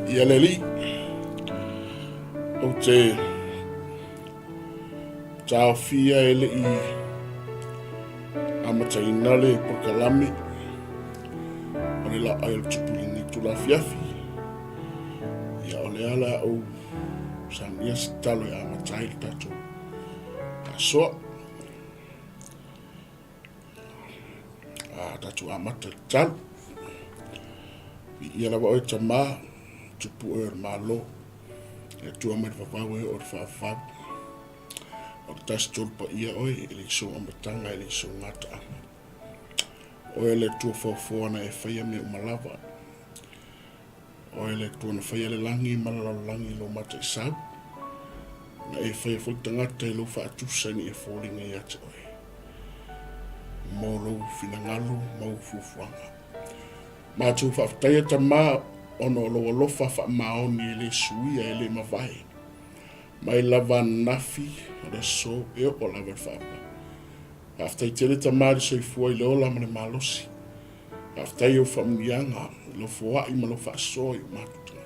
ia leli o te taofia e le I amataina le pokalami o le Laoai A Le Tupu ni tula fiafi ia o le ala o sania sitalo ia amatai le tatou asoa tatou amata le talo ia lava o tamā tupu o le malo e tua mai vavau e o le whaafau o le tasi tolu pa ia oe e le iso amatanga e le iso ngata ama oe le tua faufoana e whaia me umalava oe le tua na whaia le langi malala langi lo mata I sau na e whaia fwoi tangata e lo whaatusa ni e fōlinga I ate oe mō lo finangalo mau fufuanga mātou whaaftaia tamā ono lo alofa whaamaoni e le suia e le mawai mai lava nafi o le so e o lava whaapa whaaftai tele tamā le soifua I le ola ma le malosi whaaftai o whamunianga lo fuai ma lo whaasoa I o mātuta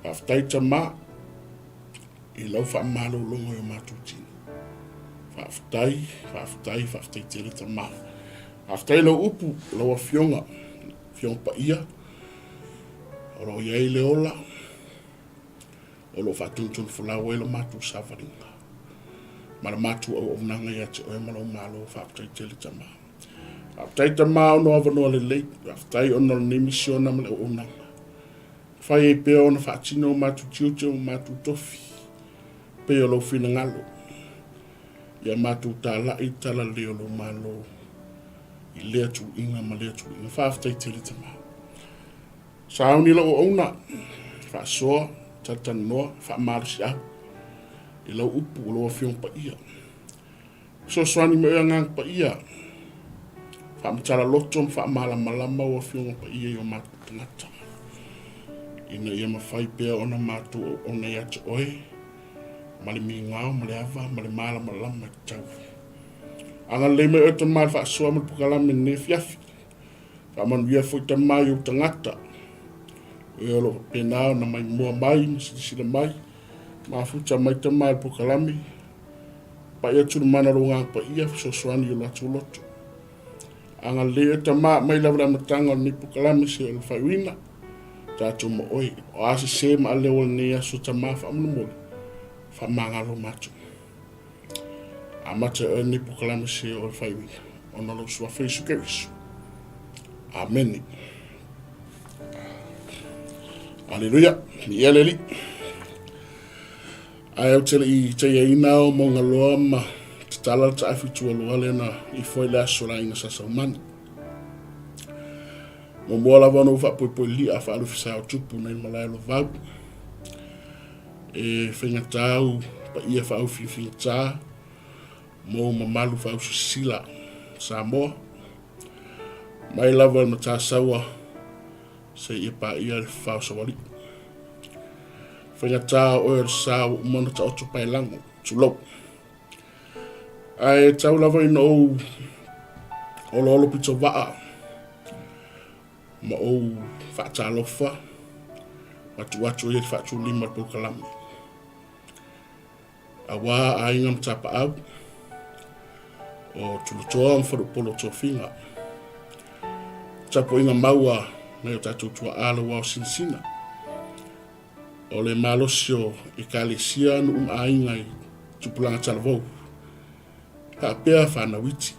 whaaftai tamā I lau whaamalo longo I o mātutina whaaftai tele tamā whaaftai lo upu lo a fionga pa ia o lo iai le ola o lo whaatuntun fulau e lo mātu savaringa ma le mātu au nanga ia te oe ma lo malo whaaftai tele tamā whaaftai tamā o no avanoa le lei whaaftai o no le nemisiona ma le o nanga whai e peo na whaatino o mātu tiute o mātu tofi peo lo whina ngalo ia mātu tāla I tala leo lo malo I lea tu inga ma lea tu inga whaaftai tele tamā. Sauni la o ona whaasoa tatanoa whaamarisi au I lau upu o loa whiong pa ia. So swani me ea ngang pa ia whaamatala loto ma whaamala malama o whiong pa ia I o mātu tangata. Ina ia mawhai pēa ona mātu o ona ia te oe ma le mingao, ma le ava, ma le mala malama I tau. Anga le me ea tamā whaasoa ma le pukalame ne fiafi. Whaamanuia fwoi tamā I o tangata. E olo penao na mai mua mai, na silisila mai. Mafuta mai tamā le pukalame. Pa ia tunu mana ronga pa ia fisosoani o latu loto. Anga le ea tamā mai lavra matanga o ni pukalame se o le whaiwina. Tātou ma oi. O ase se ma ale o le nea so tamā whaamunu mole. Whaamangalo matu. Amata o ni pukalame se o le whaiwina. Ona lo sua whaisu kewisu. Amen. Aleluia. Ni eleli. Ai au tele I te ina o mo ngaloa ma te tala ta afitua loa le na I foi le asola ina sasaumani. Mo mua lava no wha poi li a wha alufisa o tupu na malai lo vau. E whenga tau pa ia wha au whiwhinga tā. Mo mamalu wha au sila Samoa. Mai lava na tā saua se ia pa ia le wha au sawali. Whenga tā o e sao umana ta oto pai lango, tulou. Ai tau lava ina o lolo pito waa. Ma o whaata alofa. Watu ia whaatu lima po kalame. A wā a inga mtapa au. O tulutoa mwharu polo tō whinga. Tapo inga maua na o tātou tua ala wao sinsina. O le malosio I kālesia nu ainga I tupulanga talavou. Ka pēa whana witi.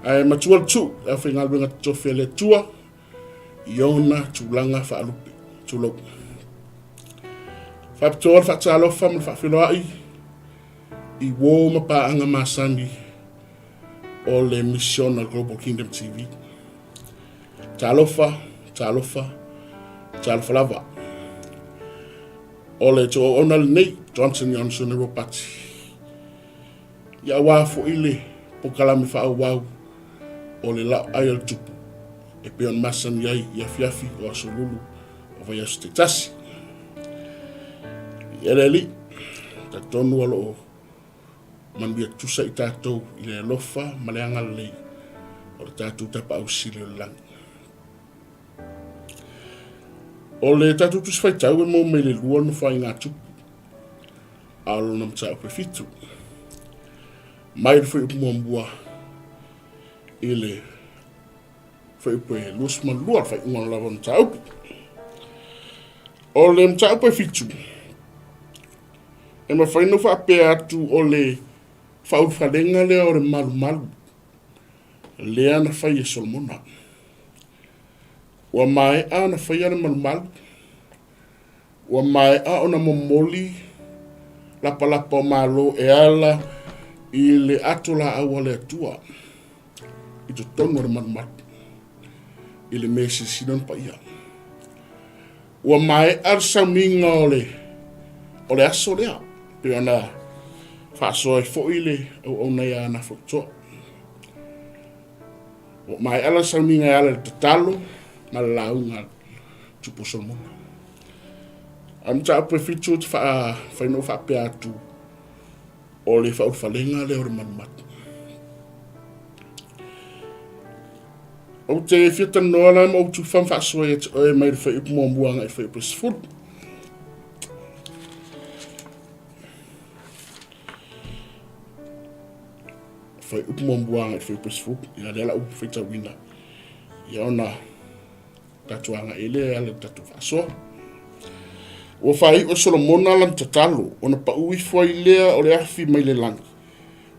Ai matua tu, a whingalwenga tofe le tua, Iona tupulanga whaalupe, tulou. Whapitoa whaatalofa ma whaafiloai, I wō mapaanga masani o le mission na Global Kingdom TV. Talofa lava. O le to ona le nei, Johnson e ropati. Ia wā fo ile, po kalame wha au wau, o le Laoai A Le Tupu. E peon masan iai, ia fiafi o asolulu, o vai asu te tasi. Ia le ta tonu alo o manuia tusa I tātou, I le lofa, ma le anga lei, o le tātou tapa au sili o langi. O le tatu tu sfai tau e mo me le lua no fai ngā tupu. Alo na mta upe fitu. Mai le fai upu mwambua. Ile fai upe luas man lua fai unga lava mta upu. O le mta upe fitu. E ma fai no fa ape atu o le fa ufalenga le o le malu malu. Le ana fai e solmona. Wa mai a na fai ana malu malu. Wa mai a ona momoli lapa lapa o malo e ala i le atola awa le atua. I to tongo le malu malu. I le mesi sinon pa ia. Wa mai a sauminga o le aso lea. Pe ona whaasoa e fo i le au au nei ana whaktoa. Wa mai ala sauminga e ala le tatalo ma le launga tupu solmona. Amta apu e fitu te whaino whape atu o le whalenga le o le manumatu. O te whiata noa la o tu wham whaasoa e te oe mai le whaiupu mōmbuanga e whaiupu sifuru. Whaiupu mōmbuanga e whaiupu sifuru. Ia lela upu whita wina. Ia ona tatuanga ele ale tatu whaasoa. Wa fai o Solomona lam tatalo ona pa ui foi lea o le afi mai le langi.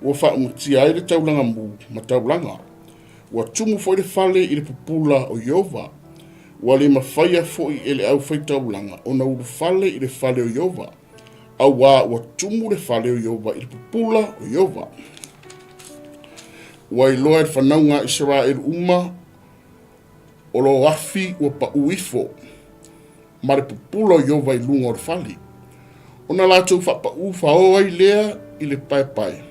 Wa fa umuti ai le taulanga mu ma taulanga. Wa tumu foi le fale i le pupula o Yehova. Wa le mawhaia foi e le au fai taulanga ona uru fale i le fale o Yehova. Awa wa tumu le fale o Yehova i le pupula o Yehova. Wa i loa e whanaunga Israel uma o lo afi wa pa uifo. Ma le pupula o Yehova i lunga o le fali. Ona lātou whapa uwha o ai lea i le pai pai.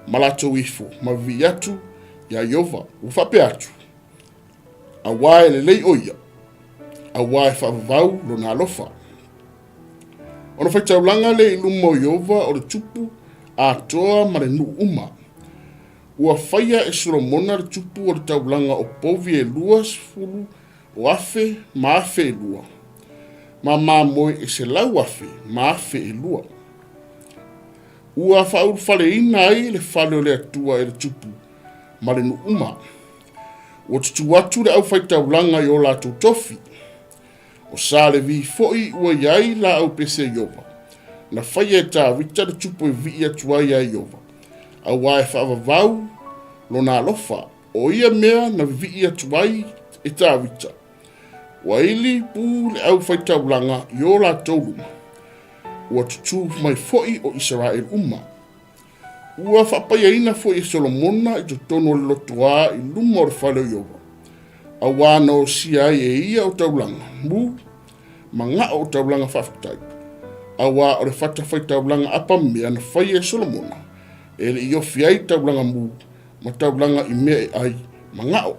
Ma lātou ifo, ma vi atu ia Yehova, uwhape atu. A wae le lei oia. A wae whavavau lo nā lofa. Ona whaitaulanga le i lunga o Yehova o le tupu a toa ma le nu uma. Ua whaia e Solomona le tupu o le taulanga o povi e lua sifuru o afe ma afe e lua. Ma moe e se lau afe, ma afe e lua. Ua whauru whale ina ai le whale o le atua e le tupu, ma le nu uma. Ua tutu atu le au whaitaulanga i o lātou tofi. O sa le vi foi ua iai la au pese Yehova. Na whaia e tā rita le tupu e vi atua ia Yehova. A wae whaavavau lo nā lofa, o ia mea na vi atuai e tā rita. Wa ili pu le au whaitaulanga i o la tauluma. Ua tutu mai foi o Israel uma. Ua whapaya ina foi e Solomona i to tono le lotua i luma o le whale o Yehova. A wana o sia e ia o taulanga. Mu, ma ngā o taulanga whawhatai. A wā o le whata whaitaulanga apa mea na whai e Solomona. E le i ofi ai taulanga mu, ma taulanga i mea e ai, ma ngā o.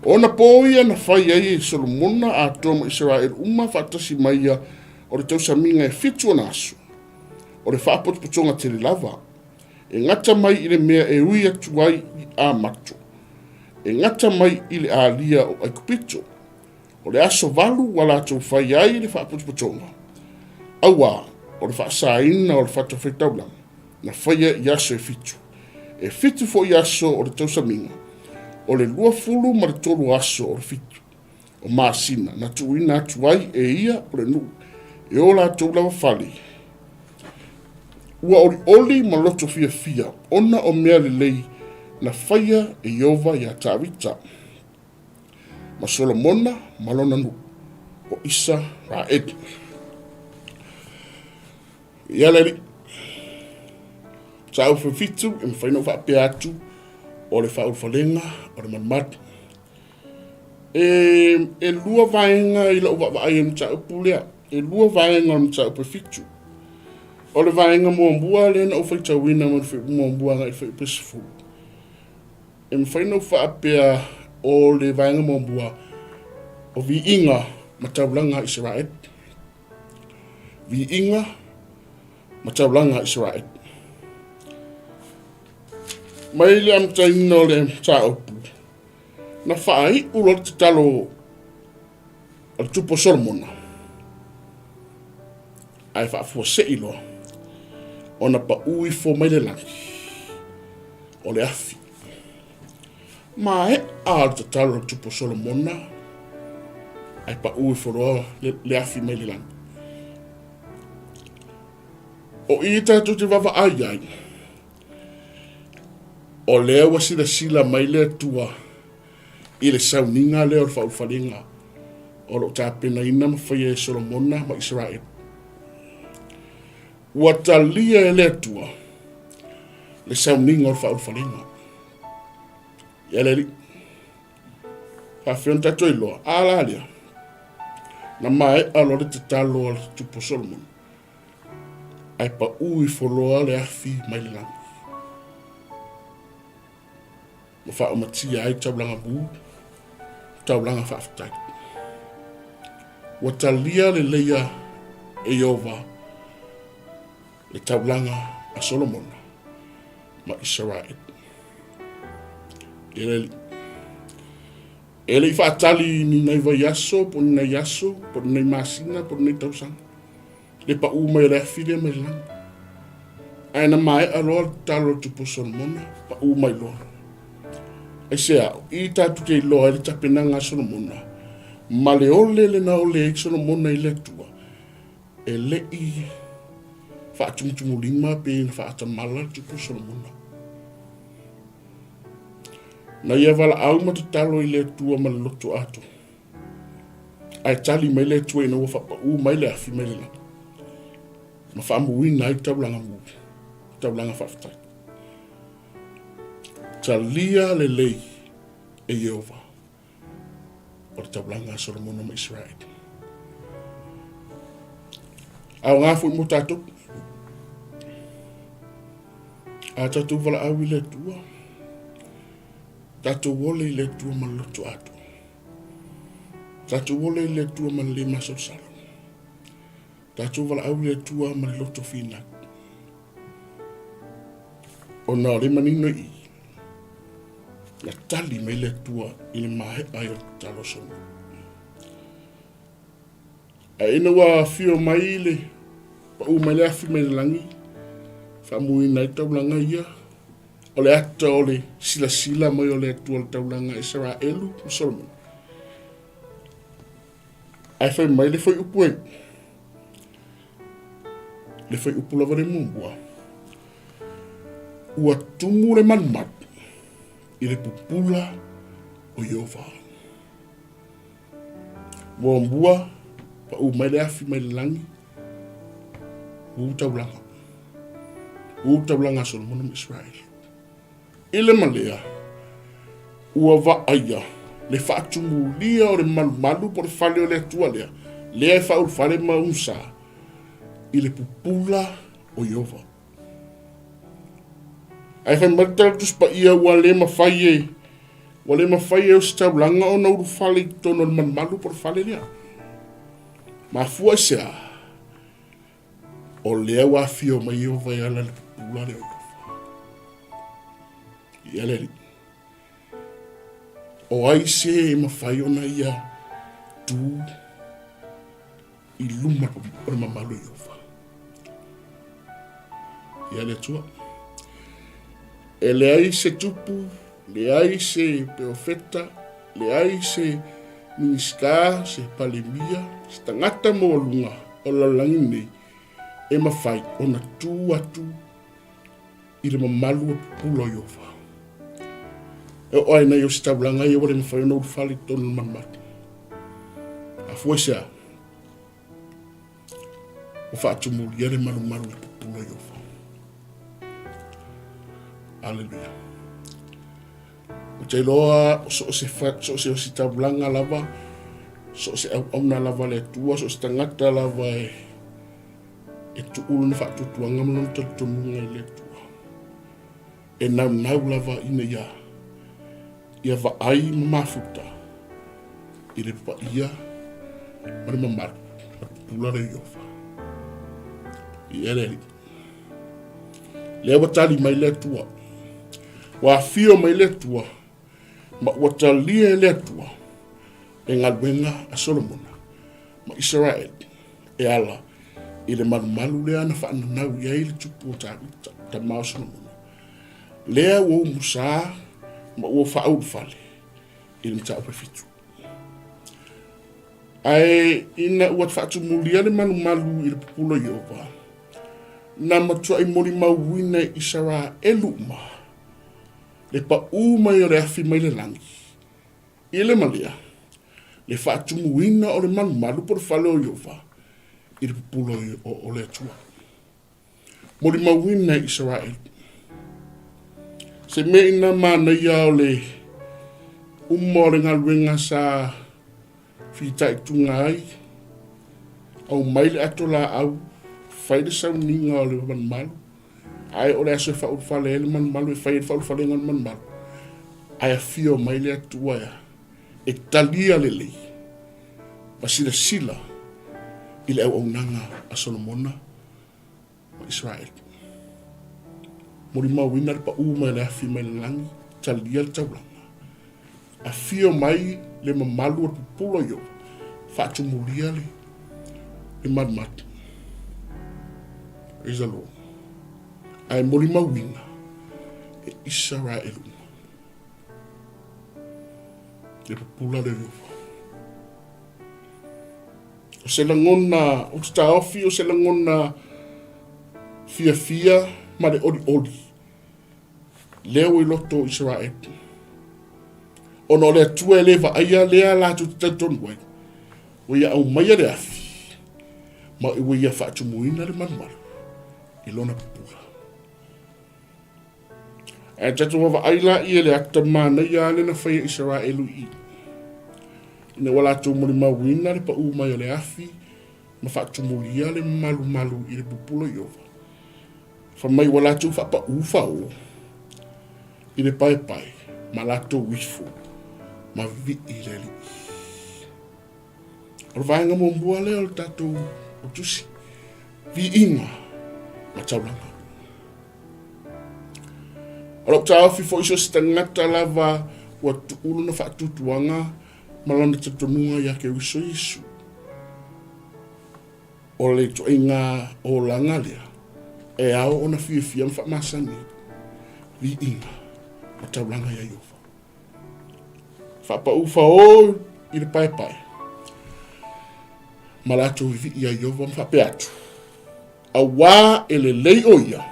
Ona poia na whai ai e Solomona a toma Israel uma whatasi maia o le tausaminga e fitu ana aso. O le whaapotopotonga te lava. E ngata mai i le mea e ui atuai i a mato. E ngata mai i le alia o aikupito. O le aso valu wala tau whai ai i le whaapotopotonga. Awa, o le whaasaina o le whatawhaitaulang. Na whaia i aso e fitu. E fitu fo i aso o le tausaminga. O le lua fulu ma le tolu aso o le fitu. O maasina, na tuina atuai e ia o le nu. E o la tau lawa fali. Ua oli ma loto fia fia. Ona o mea le lei na whaia e Yehova ia tāwita. Ma Solomona malona nu. O isa ra edi. Ia leli. Tau fitu e mwhaino whape atu. O le whaulwhalenga, o le manumatu. E lua vaenga i la uwa ai mta upu lea. E lua vaenga o mta upu fitu. O le vaenga moambua le na uwhaita wina ma moambua ngai whaipe sifu. E mwhaina whaapea o le vaenga moambua o vi inga mataulanga Israel. Vi inga mataulanga Israel. Mai le am taino le mta upu. Na whaai uro te talo o le tupu Solomona. Ai whaafua se ilo. Ona pa ui fo mai le langi. O le afi. Ma he a te talo le tupu Solomona. Ai pa ui fo roa le afi mai le langi. O i tatu te wawa ai ai. O lea wa sila mai le tua. I le sauninga leo le whauwharinga. O lo tāpena ina mawhai e Solomona ma Israel. Ua talia e le tua. Le sauninga o le whauwharinga. Ia le ri. Hawhion tato i loa. Ala alia. Na mai alo le te talo o le tupu Solomon. Ai pa ui foloa le afi mai le langi. Mo wha o matia ai taulanga mū. Taulanga whaafitai. Ua talia le leia e Yehova. Le taulanga a Solomon. Ma Israel. Ele i whaatali ni nei vai aso, po ni nei aso, po ni nei masina, po ni nei tausanga. Le pa mai le afile mai lang. Aina mai aloa talo tupu Solomona, pa mai loa. Ai sea, i tatu te loa ele tapenanga Solomona. Ma le ole le na ole e Solomona i le tua. E le i whaatumutumu lima pe na whaatamala tupu Solomona. Na ia wala au matu talo i le tua ma le loto ato. Ai tali mai le tua ina wafa pa mai le afi mai le lang. Ma whaamu wina ai taulanga mu. Taulanga whaafitai. Talia le lei e Yehova. O le taulanga Solomona ma Israel. Au ngā fui mo tātou. A tātou wala au i le tua. Tātou wole i le tua ma loto ato. Tātou wole i le tua ma le maso salo. Tātou wala au i le tua ma loto fina. O nā le manino i. Na tali me le tua i le mahe ai o talo sono. A ina wa fio mai le. Pa mai le afi mai le langi. Whamui nai taulanga ia. O le ata o le sila mai o le atua le taulanga e 𝚟𝚑𝚍𝚎 o Solomon. Ai whai mai le whai upu e. Le whai upu lava le mumbua. Ua tumu le manmat i le pupula o Yehova. Ua mbua pa mai le afi mai le langi. Taulanga. Taulanga Solomon o Israel. Ile malea, ua va aia, le whaatumu lia o le malu po le whale o le atua lea, lea e whaul whale maunsa, i le pupula o Yehova. Ai whai marita tuspa ia ua le mawhai o staulanga o nauru whale i tono le malu po le whale lea. Ma fua sea, o lea wa fio mai Yehova i ala le pupula lea. Ia le ri. O ai se mawhai ona ia tu i luma o le mamalu Yehova. Ia le tua. E le ai se tupu, le ai se peofeta, le ai se miniska, se palemia, se tangata mo lunga o lalangi nei. E mawhai ona tu atu i le mamalu o pulo Yehova. E oai nei o se taulanga i wale mawhai ona urwhali tonu manmati. A fuesea. O whaatumuri ere maru i pupula Yehova. Alleluia. O te loa so o se taulanga lava, so o se auna lava le tua, so o se tangata lava e tuulu na whaatutuanga mana talutonunga i le tua. E nau lava ina ia. Ia va ai mafuta i le pa ia ma le mamaru a pula le Yehova. I ere le watali mai le tua wa fio mai le tua ma watali le tua e ngaluenga a Solomona ma Israel e ala i le malu lea na whaananau iai le tupu o ta maosona muna. Lea ua musa ma ua whaau whale i le mta upe fitu. Ai ina ua whaatu mulia le malu i le pupulo Iova. Na matua i mori mauina i Israel uma. Le pa uma i o le afi mai le langi. I le malia. Le whaatu muina o le malu por whale o Iova. I le pupulo o le atua. Mori mauina i Israel. Se me ina mana ia o le uma o le ngaluenga sa fitai tunga ai. Au mai le ato la au. Fai le sau ninga o le malu. Ai o le aso e whau whale le malu e fai e whau whale ngan malu. Ai a fio mai le atua ya. E talia le lei. Pasila sila. Ile au nanga a Solomona. O Israel. Mori mawina le pa uma le afi mai le langi. Talia le taulanga. A fio mai le mamalu o pupulo yo. Fatu mulia le. Le madmatu. Praise the Lord. Ai mori mawina e Israel. Le pupula le rufa. O se langona, o te taofi, o se langona fia ma le ori. Leo i loto Israel. Ono le atua e lewa aia lea la tu te tautonu wai. Wai au maia le afi. Ma i wai a whaatu muina le manumaru. I lona pupula. E tatu wawa aila i le akta mana i ale na whaia Israelu i. Ine wala tu mori mawina le pa umai o le afi. Ma whaatu muria le malu i le pupula i ova. Whamai wala tu whapa ufa o. I le pai. Ma lato wifu. Ma vi i le li. O vaenga mo mbua le o tato o tusi. Vi inga. Ma taulanga. O lop tau fi fo iso stangata lava wa tuulu na whaatutuanga malana tatonunga ya ke wiso Yesu. O le to inga o langa lea. E ao ona fia mfa masani. Vi inga. Ma taulanga ya Yehova. Whapa ufa o i le pai. Malato vi ya Yehova mfa peatu. Awa e le lei o ia.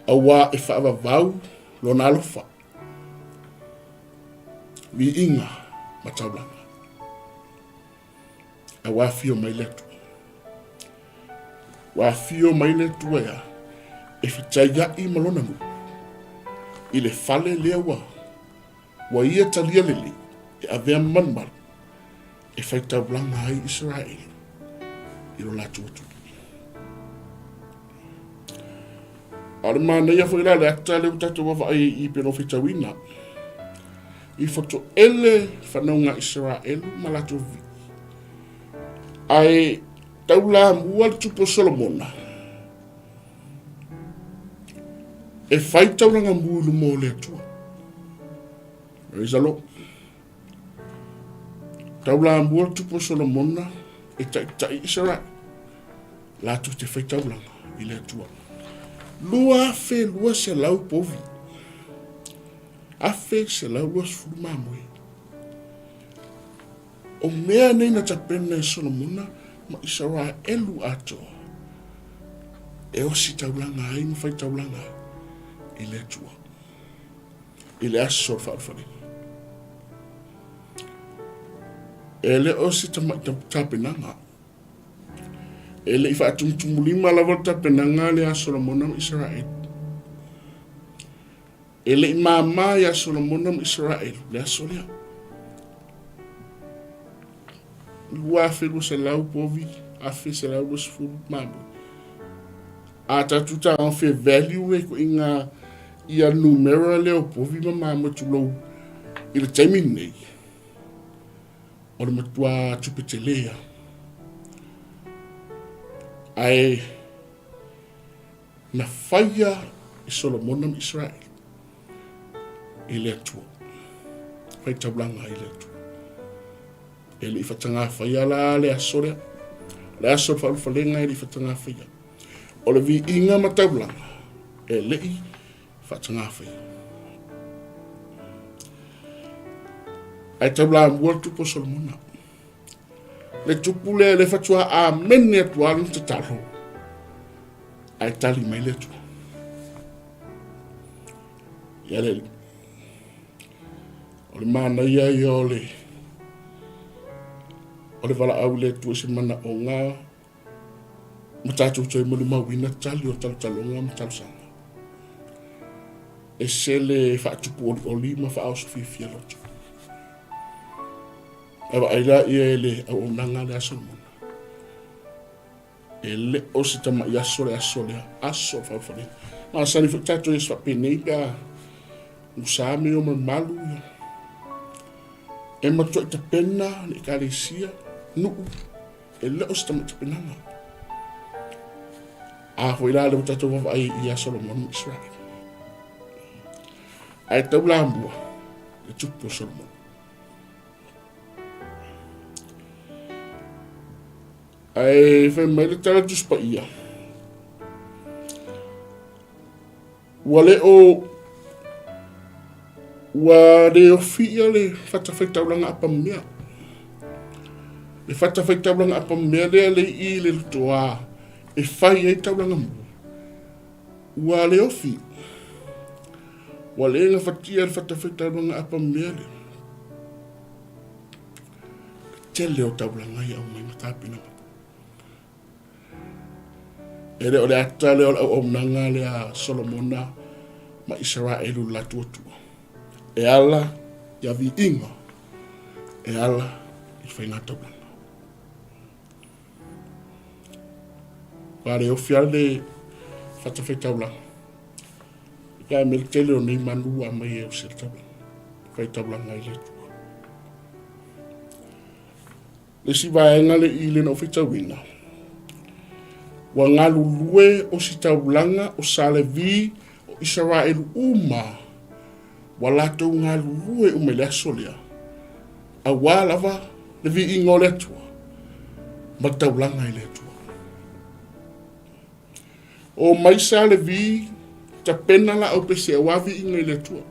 Awa e whaava vau lo na alofa. Vi inga mataulanga. Awa fio mai letu. Wa fio mai letu ea. E whitaia i malona mu. I le fale lea wa. Wa ia talia lele. E avea manmal. E whaitaulanga ai Israel. I lo latu atu. Ale mana ia foi la le akta le utatu wafa ai I peno fitawina. I foto ele whanaunga Israel malatu vi. Ai taula mua le tupu Solomona. E whai taulanga mulu mo le atua. Praise the Lord. Taula mua le tupu Solomona e tai Israel. Latu te whai taulanga I le atua. Lua fe lua se lau povi. Afe se lau lua sfuru mamoi. O mea nei na tapena e Solomona ma Israelu ato. E osi taulanga ai ma fai taulanga I le atua. I le aso whaafari. E le osi tapenanga. Ele I whaatumtumulima la volta penanga le a Solomona ma Israel. Ele I mama ya Solomona ma Israel. Le a solia. Lua afe lu se lau povi. Afe se lau los furu mambo. A tatuta an fe value e ko inga I a numera leo povi ma mama tulou. I le taimin nei. O le matua tupetelea. Ai na whaia I Solomona ma Israel. I le atua. Whai taulanga I le atua. e le whatanga whaia la le asore. Le asore whaalwhalenga e le whatanga whaia. O le vi inga mataulanga e le i whatanga whaia. Ai taula mua tupo Solomona. Le tupu le whatua a mene atualu te talo. Ai tali mai le tua. Ia le o le mana ia i o le wala au le tua se mana o ngā matatu toi mulu mawina tali o talo ngā matalu sanga. E se le whaatupu o lima wha au sofi fia lotu. Ewa aila ia e le au nanga le aso mona. E le o se tama i aso le aso whawhare. Maa sani whaktato e swapene pia usame o malu ia. E matua i ta pena ni kalesia nuu. E le o se tama i ta penanga. A hoi la le whaktato wawa ai i aso Solomon Israel. Ai tau la ambua. E tupu Solomon. Ai fe mai le tala tus pa ia. Wale o le o fia le fata fai taulanga apa mea. Le fata fai taulanga apa mea le i le lutoa. E fai ei taulanga mu. Le o fi. Wale nga fatia le fata fai taulanga apa mea le. Tele o taulanga ia o mai matapina ma. Ere o le atale o nanga le a Solomona ma Israelu la tuatua. E ala ia vi inga. E ala i whaingata blanga. Pare o fiale whatawhaitau langa. Ia me tele o nei manua mai e o seta blanga. Whaitau langa i le tua. Le si vaenga le i le no whaitau wina. Wa ngalu lue o si taulanga o salevi o Israelu uma. Wa lato ngalu lue ume le asolea. A walava le vi ingo le tua. Ma taulanga i le tua. O mai salevi ta pena la au pese a wavi ingo i le tua.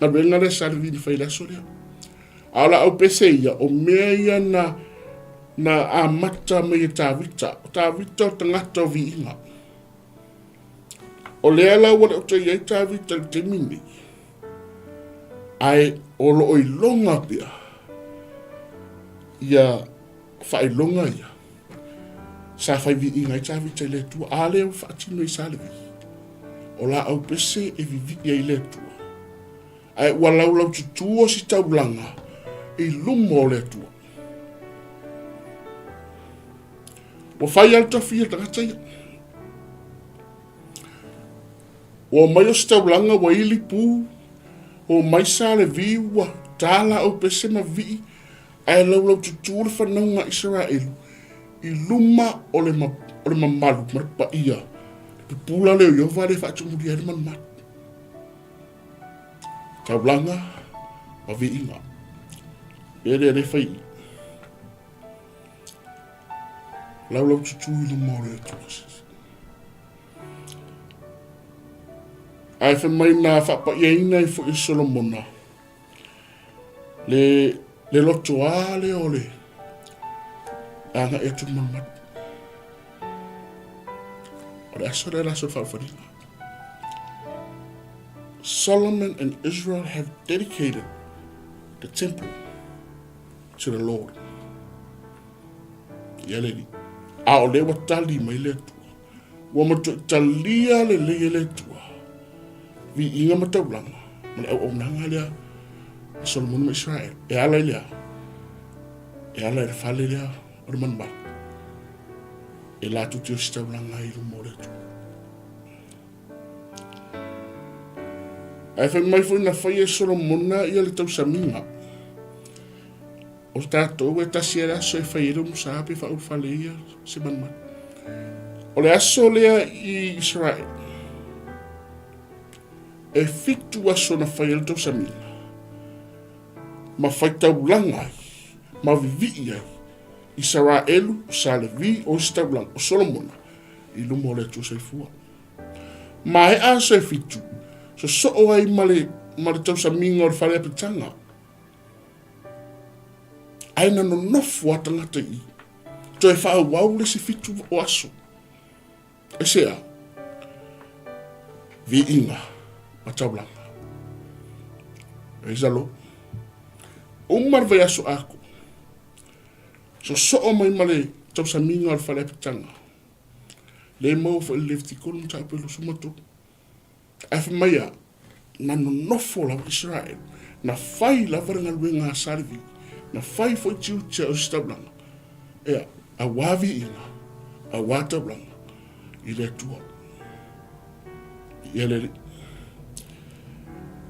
Na venga le salevi ni fai le asolea. Ala au pese ia o mea ia na a mata me i tāwita. O tāwita o tangata o vi inga. O lea la wale o te iei tāwita te mini. Ai o lo oi longa pia. Ia whai longa ia. Sa whai vi inga i tāwita i le tua. A leo whaatino i salevi. O la au pese e vi vi i le tua. Ai walau lau tutua si taulanga. I lumo o le tua. O whai alta fia tangatai. O mai o staulanga wa ili pū. O mai sale viwa. Tāla o pese ma vi. Ai lau tuture whanaunga Israelu. I luma o le mamalu. Marapa ia. Pula leo yo vare whaatumuri ere man mat. Taulanga. Ma vi inga. Ere whai. Lau tutui le more tuasis. Ai fe mai na whapa ieina i fo i Solomona. Le loto a le ole. Anga e tu mamat. O le aso le raso whawharina. Solomon and Israel have dedicated the temple to the Lord. Yaleli. A o lewa tali mai le tua. Wa mato talia le le tua. Vi inga mataulanga. Mane au nanga lea. Solomon ma Israel. E ala lea. E ala e fale lea. Ora manba. E la tuti o sitaulanga i rumo le tua. Ai whai mai fwoi na whai e Solomona i ale tau saminga. O tātou e tasi e aso e whai ero musape wha urwhale ia se manman. O le aso lea i Israel. E fitu aso na whai ero tau samina. ma whaitaulanga ai, ma vivi ai, Israelu sa le vi o staulanga o Solomona, I lumo le tu saifua. Ma he a se fitu, so ai male tau sa minga o le whare apitanga. Aina no nofu a tangata I, to e wha wau le se fitu o aso. E sea, vi inga, ma taulanga. E zalo, umar vai aso ako, so mai male tau sa minga o le whare apitanga. Le mau fa lefti kolum ta pelo sumato. Afa maya na no nofo la Israel na fai la varanga luenga sarvi na fai fo tiu o stablanga. Ea a wavi ina a wata blanga ile tua. Ile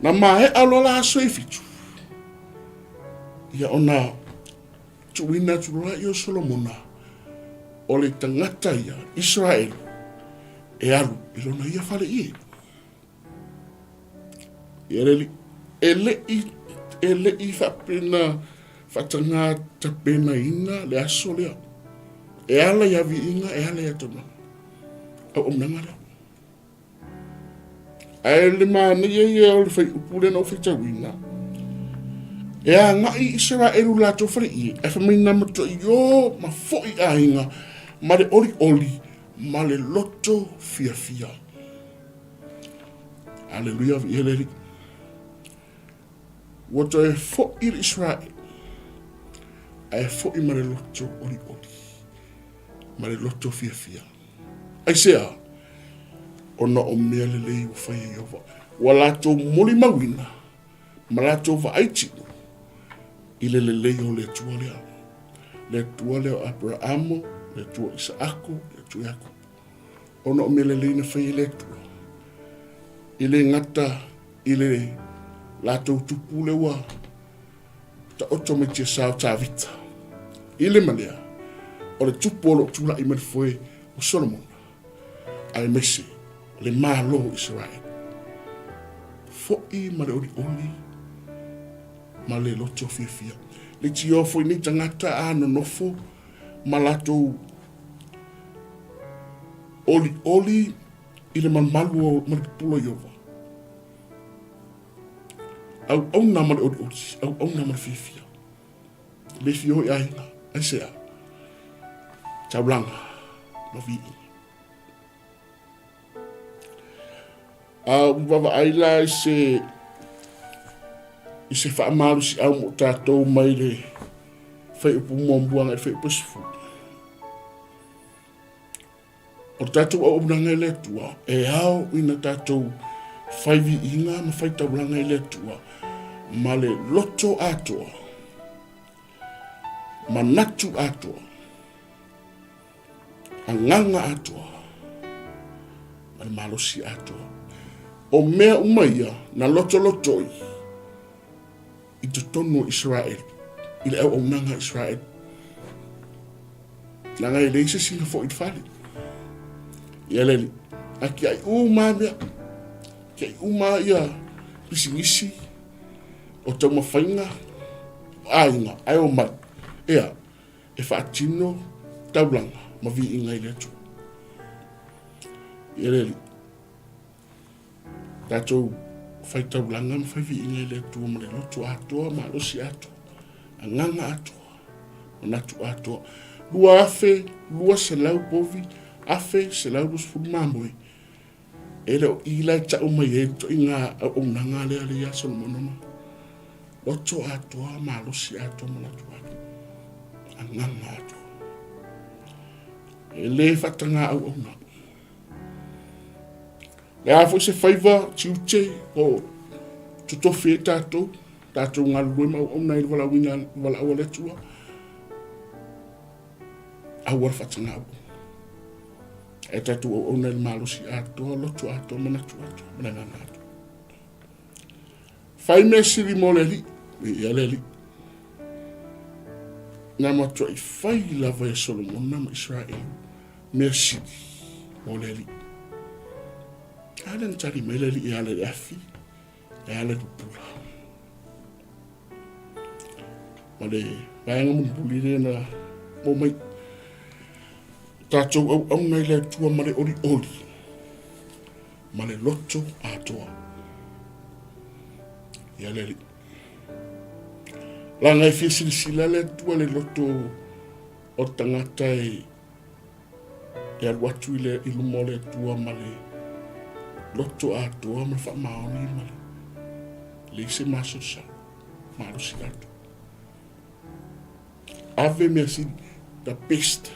na mae alola soifitu. Ya ona tuina tula yo Solomona. O le tangata ia Israel e alu I lona ia whare I. Ele I whapena whatanga tapena ina le aso lea. E ala ia vi inga e ala ia tona. Au omnanga lea. Ae le maana ia o le whai upule na o whaitawina. E a ngai Israelu la to whare I. E whamaina mato I o ma foi a inga. Ma le oli, ma le loto fia. Aleluia, vi Wato e fo I Israel. E fo I ma le loto oli. Ma le loto fia. Ai sea, ona o mea le lei o whai e Iova. Wa lato moli mawina, ma lato wa aitino. Ile le lei o le tua lea. Le tua lea o Abrahamo, le tua Isaako, le tua Iakob. Ona o mele leina whai le tua. Ile ngata, ile lato tupu le wa. Ta oto me tia sao ta vita. Ile malea. O le tupu o lo tula I manifoe o Solomon. Ai mese, le malo Israel. Fo'i ma le oli. Ma le loto fia. Le tio foi ni tangata a no nofo. Malato oli I le malu o pulo Iova. Au na ma le oli, au na ma le fia. Le fio I aina, ai sea. Taulanga, ma vi. Vava aila I se whaamaru si au mo tātou mai le whai upu mwambuanga I whai upu sifu. O tātou au umranga I le tua, e au ina tātou whaivi inga ma whai tauranga I le tua, ma le loto atoa, ma natu atoa, a nganga atoa, ma le malosi atoa. O mea umaia na loto I te tono Israel, I le au nanga Israel. Langa I leise singa fo I whale. Ia leli, a ki ai mea, ki ai ia ngisi, o tau mawhainga, ainga, ai o mai, ea, e whaatino, taulanga, ma vi inga I le atu. Ia leli, tātou whai taulanga ma whai vi inga I le atua ma le loto atoa, ma losi atoa, a nganga atoa, ma natu atoa. Lua afe, lua se lau povi, afe se lau lus furu mamoe. E leo ila ta mai e to inga o nanga le ale ya Solomona. Loto atoa, ma losi atoa, ma natu atoa, a nganga atoa. E le whatanga au na. Le afo se whaiva tiute o tutofi e tātou ngā lue mau o nei wala wina wala awa le tua. Awar whatanga au. E tātou o nei malosi atoa, lotu atoa, manatu atoa, manangana atoa. Whai me siri mo le li, ia le li. Nā matua I whai lava e Solomona ma Israel, me siri mo le li. Ale ntari mele li ale afi, ale tupula. ma le vaenga mun pulire na mo mai tātou au nei le tua ma le ori ori ma le loto atoa ia le li la ngai fi sila le tua le loto o tangata e alwatu i lumo le tua ma le loto atoa ma fa maoni ma le se maso sa maro silato ave me asi the best.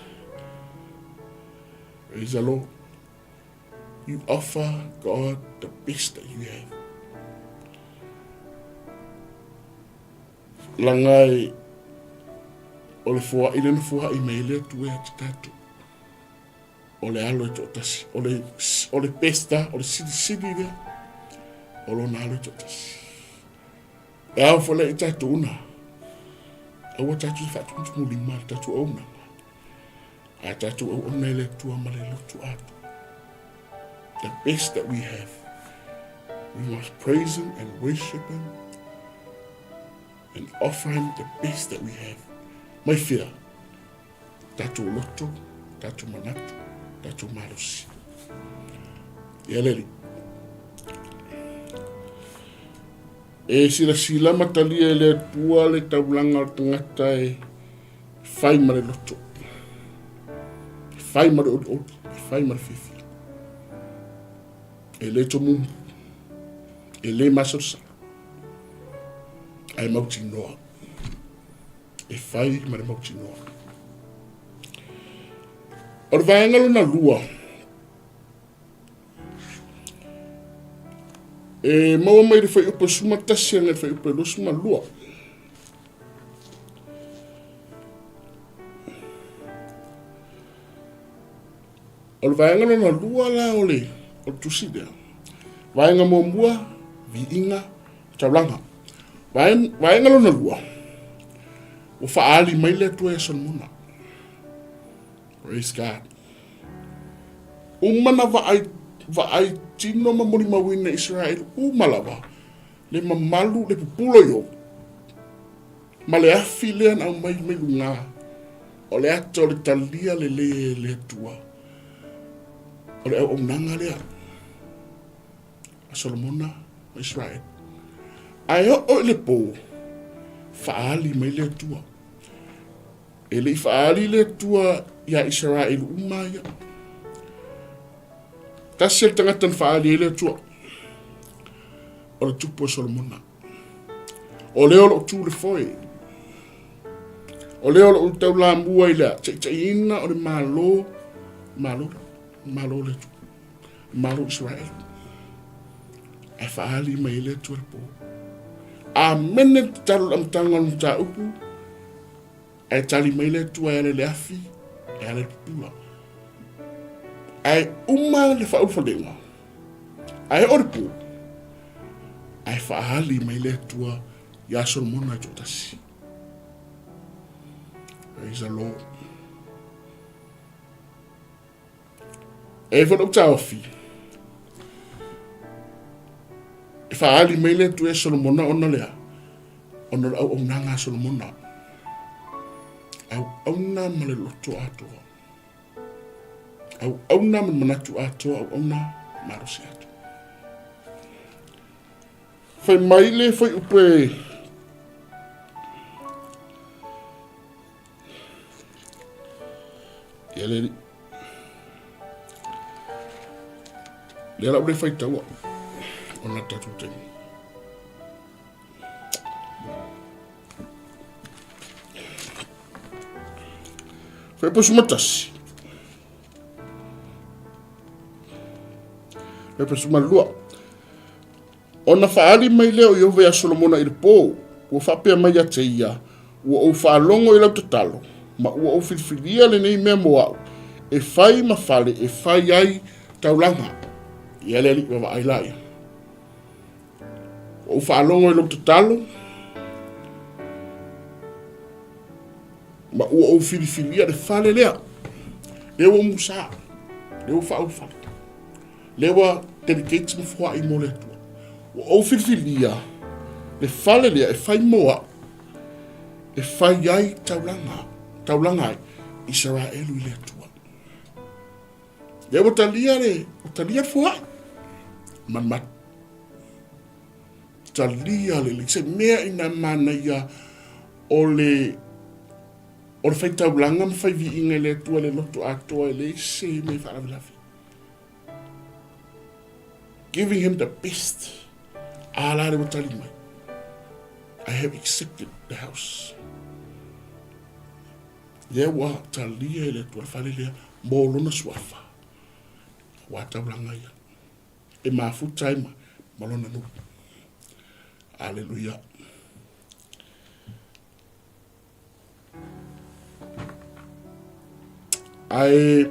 Praise the Lord. You offer God the best that you have. Langai ole fua ile no fua email tu e tatu. Ole alo to tas. Ole pesta, ole sidi dia. Ole na alo to tas. E au fole tatu una. Awa tatu fatu mu lima tatu ona. A tatu ona le tua male lotu atu. The best that we have. We must praise him and worship him and offer him the best that we have. My fear, tatu loto, tatu manatu, tatu marusi. Yaleri. E sila matalia le tua le taulanga o tangata e whai mare loto. Whai mare ori, whai mare fifi. E le tomu, e le masosa. Ai mauti noa. E whai mare mauti noa. Ora vaengalo na lua. E maua mai le whai upa suma tasi anga le whai upa lo suma lua. Ora vaengalo na lua la ole. O tusida. Vaenga mo mua, vi inga, taulanga. Vaenga lo na lua. O faali mai le tua e son muna. Praise God. Umana vaai tino ma mori mawina Israel. Umalawa. Le mamalu le pupulo yo. Ma le afi lean au mai lunga. O le ato le talia le tua. O le au nanga lea. A Solomona o Israel. Ai o le po. Faali mai le tua. E le faali le tua ya Israel umaya. Tasel tangatan faali le tua. O le tupu o Solomona. O le olo tu le foi. O le olo tau la mua ila. Ina o le malo le tu. Malo Israel. E faali mai le tua le po. A mene talu am tangan ta upu. E tali mai le tua e le afi. E le pula. Ai uma le whauwhalenga. Ai oripu. Ai whaali mai le tua ia Solomona i tōtasi. Praise the Lord. E whanau tāwhi. E whaali mai le tua e Solomona ona lea. Ona au nanga Solomona. Au na male loto atoa. Au na manatu atoa. Au na marosi atoa. Fai mai le fai upe. Ialeri. Lera ule fai taua. Ona tatu tengi. Fai posu matasi. Fai posu malua. Ona faali mai leo i ove a Solomona i le pō. Ua whapea mai a te ia. Ua au whaalongo i lau tatalo. Ma ua au whilwhilia le nei mea moau. E whai mawhale, e whai ai taulanga. Ia le ali wa ailaia. Ua au whaalongo i lau tatalo. Ma ua au whilwhilia le whale lea. Lewa musa. Lewa whaufale. Lewa dedicates mfua i mo le tua. Ua au whilwhilia le whale lea e whai moa. e whai ai taulanga ai Israelu I le atua. Ia o talia fuai. Man talia le se mea ina mana ia o le whai taulanga ma whai vi inga le atua le loto atoa le se me whaarawilafi. Giving him the best. Ala le watali mai. I have accepted the house. Ia wa talia le atua whale lea mōlona suafa. Wa taulanga ia. E mafutai ma malona nu. Hallelujah. Ai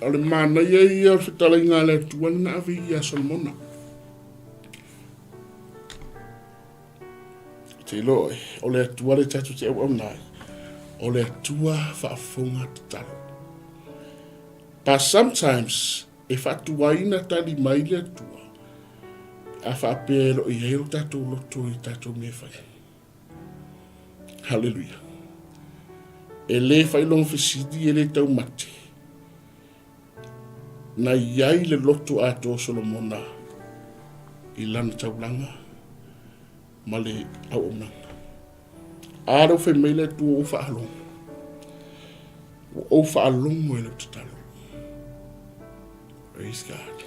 ole mana ia fitala inga le atua na avi ia Solomona. Te loe, ole atua le tatu te au nai. Ole atua whaafonga te talo. But sometimes, e whaatua ina tali mai le atua, a whaapero I heo tatou loto I tatou me whai. Hallelujah. E le whai long fisidi e le tau mate. Na iai le loto ato Solomona I lana taulanga ma le au onanga. Aro whai meile tu o whaalong. O whaalong mo e le tatalo. Praise God.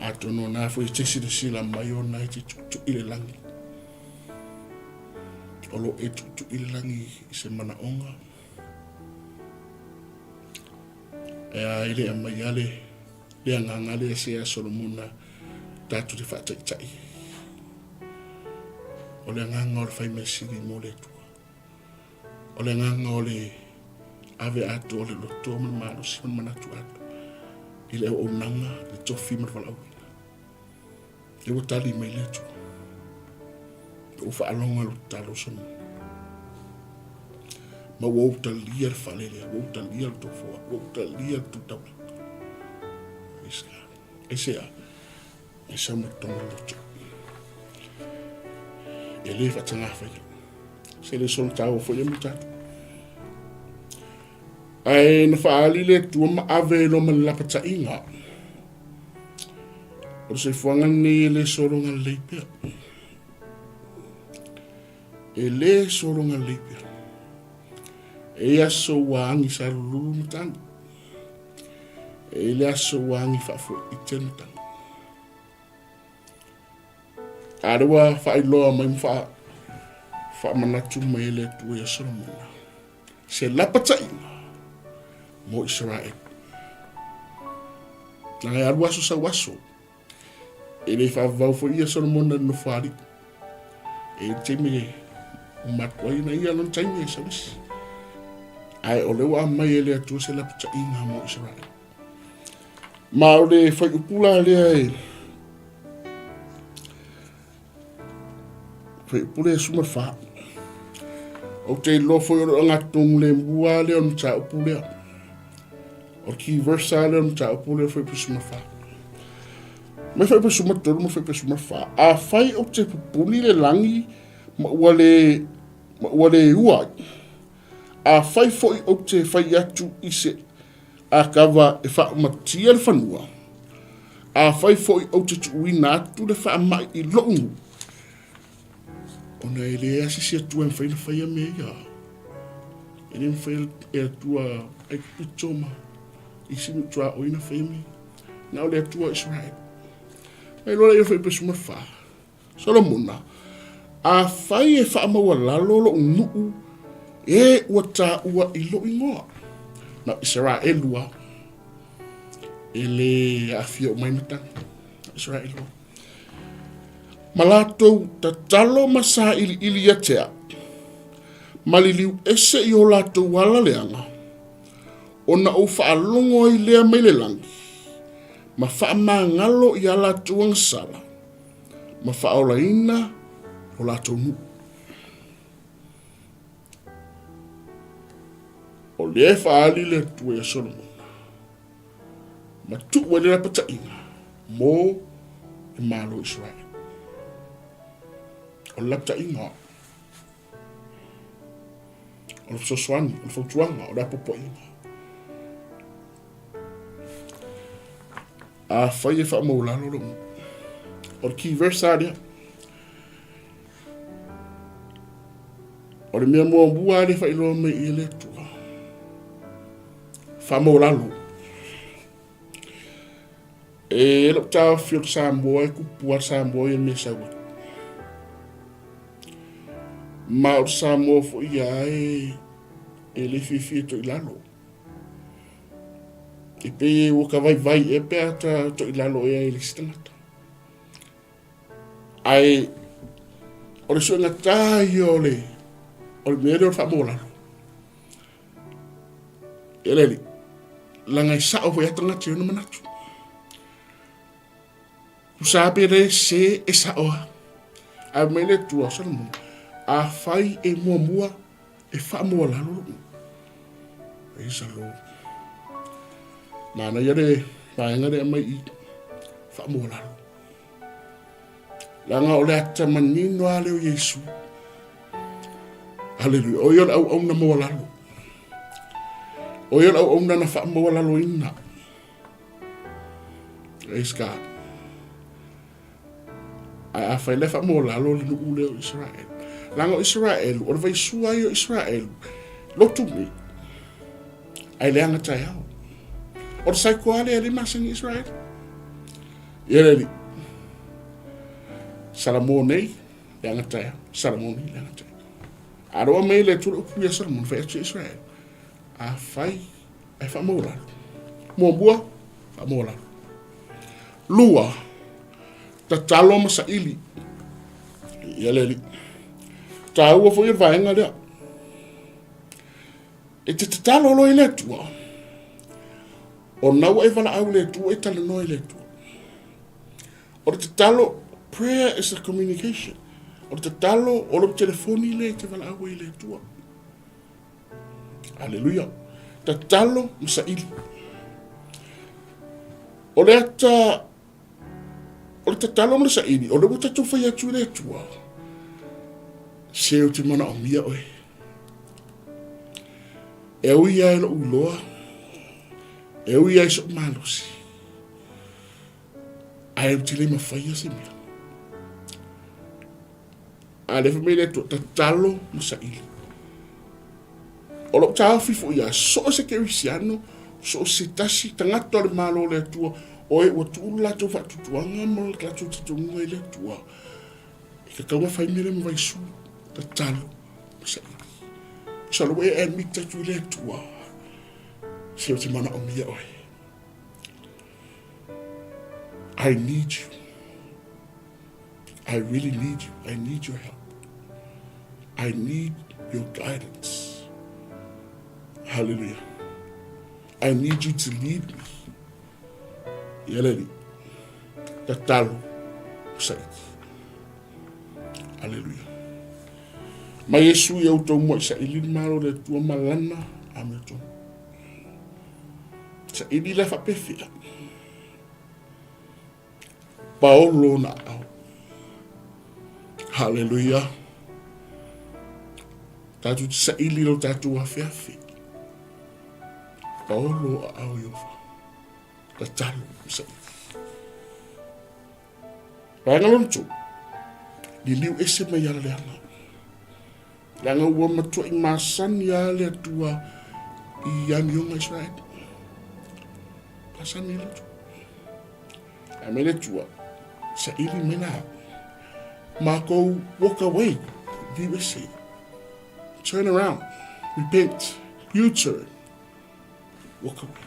Ato no na fo I tesi de sila mai o nai te tutu I le langi. Olo e tutu I le langi I se mana onga. E a ile a mai ale le anganga le se a Solomona tatu te whaatai. O le anganga o le whai mesiri mo le tua. O le anganga o le ave ato o le loto man maro si man manatu ato. I le o nanga le tofi man wala au. E o tali mai le tua. O whaalonga lo talo sonu. Ma wau talia le whalele, wau talia le tofoa, wau talia le tutaula. Esea, e sama tonga loto. E le whatanga whaia. Se le son tau whaia mutatu. Ai na whaali le tua ma ave no ma lapata inga. O se fuangani le soronga leipea. E le soronga leipea. E aso wangi sa lulu mutani. E le aso wangi whafo I tenutani. Arewa whailoa mai wha manatu mai le tua Solomona. Se lapata inga. Mo Israel. Ngai arua so sa waso. E le whavau fo ia Solomona no whari. E teime matwa ina ia lon taime e sawisi. Ai o lewa mai ele atu se lapata inga mo Israel. Ma o le whai upula lea e. Whai upula e suma wha. O te lofo i o ngatung le mbua lea on ta upulea. O ki versa lea on ta upulea whai pusuma wha. Me whai pusuma tolu mo whai pusuma wha. A whai o te pupuni le langi ma wale uai. A whai foi o te whai atu I se a kawa e wha matia le whanua. A whai foi o te tuina atu le wha mai I longu. O na ele asi si atua en whai na whai a mea. E ne whai e atua ai pitoma. I sinu tua o ina whai me. Na o le atua Israel. Mai lola I whai pesuma wha. Solomona. A whai e wha maua lalolo nuu. E ua tā ua I lo ingoa. Na Israelua. E le awhia o mainatanga. Israelua. Ma lātou ta talo masa ili atea. Maliliu ese I o lātou wala leanga. O na o whaalongo I lea mai le langi. Ma wha ngalo I a lātou angsala. Ma whaola ina o lātou nu. O le whaali le tue Solomona. Ma tu wale rapata inga. Mo E malo Israel. O lapta inga. o le sosoani, o le fautuanga, o le apopoinga. A whai e wha maulalo le mu. O le key verse aria. O le mea mua mua le wha ilo me i le tua. Wha maulalo. E lo tau fio sa moa e kupua sa moa e me sa wai. Ma o sa moa fo ia e le fifi to ilalo. E pe o ka vai e pe ata to ilalo e le stangata. Ai o le suenga tai o le mere o whamolalo. E le li, langa i sao fo iatanga te una manatu. Usabe re se e sao a mele tua salmo. A fai e mua mua e whamolalo. E salo. Mana yare paenga re mai i whamolalo. Langa o le ata manino a leo Yesu. Hallelujah. O yon au na mawalalo. O yon au na wha mawalalo ina. Praise God. A whai le wha mawalalo le nuu leo Israel. Langa o Israel, o le vai sua i o Israel. Lotu me. Ai leanga tai au. O le saiko ale a le masangi Israel. Yere li. Salamone, leanga tai au. Salamone, leanga tai au. Aroa mei le tula upu ia Salamone, whai atu Israel. A whai, ai wha mauralo. Mua bua, wha mauralo. Lua, ta talo masa ili. Yere li. Ta ua fo ia vaenga lea. E te talo lo i le tua. O nau e wala au le tua e tala no i le tua. O te talo, prayer is a communication. O te talo, o le telefoni le te wala au i le tua. Hallelujah. Ta talo masa ili. O le ata, o le ta talo masa ili, o le buta tu whai atu le tua. Se o te mana o mia oe. E ui ai lo uloa. E ui ai so malosi. Ai o te le mawhaia se mea. A le whamele to ta talo masa ili. O lo tau fifo ia so se kerisiano, so se tasi tangata le malo le tua, o e ua tuulu la tau whatutuanga mo le la tau tatunga i le tua. E ka kaunga whaimere ma vai su, ta talo masa ili. Sa lo e mita tu le tua. Se o te mana o mia oe. I need you. I really need you. I need your help. I need your guidance. Hallelujah. I need you to lead me. Yaleli. Tatalo. Saiki. Hallelujah. Ma Yesu ia utou mo sa ili malo le tua malana ameto. Sa ili le fa pefia. Paolo na au. Hallelujah. Tatu sa ili lo tatu wa feafi. Paolo au yofa. Tatalo sa. Rangalonto. Di liu ese me yala le ana. Langa ua matua i masan ya le tua i amionga Israel. Pasan ile tu. Amele tua. Sa ili mena. Marco, walk away. DBC. Turn around. Repent. U-turn. Walk away.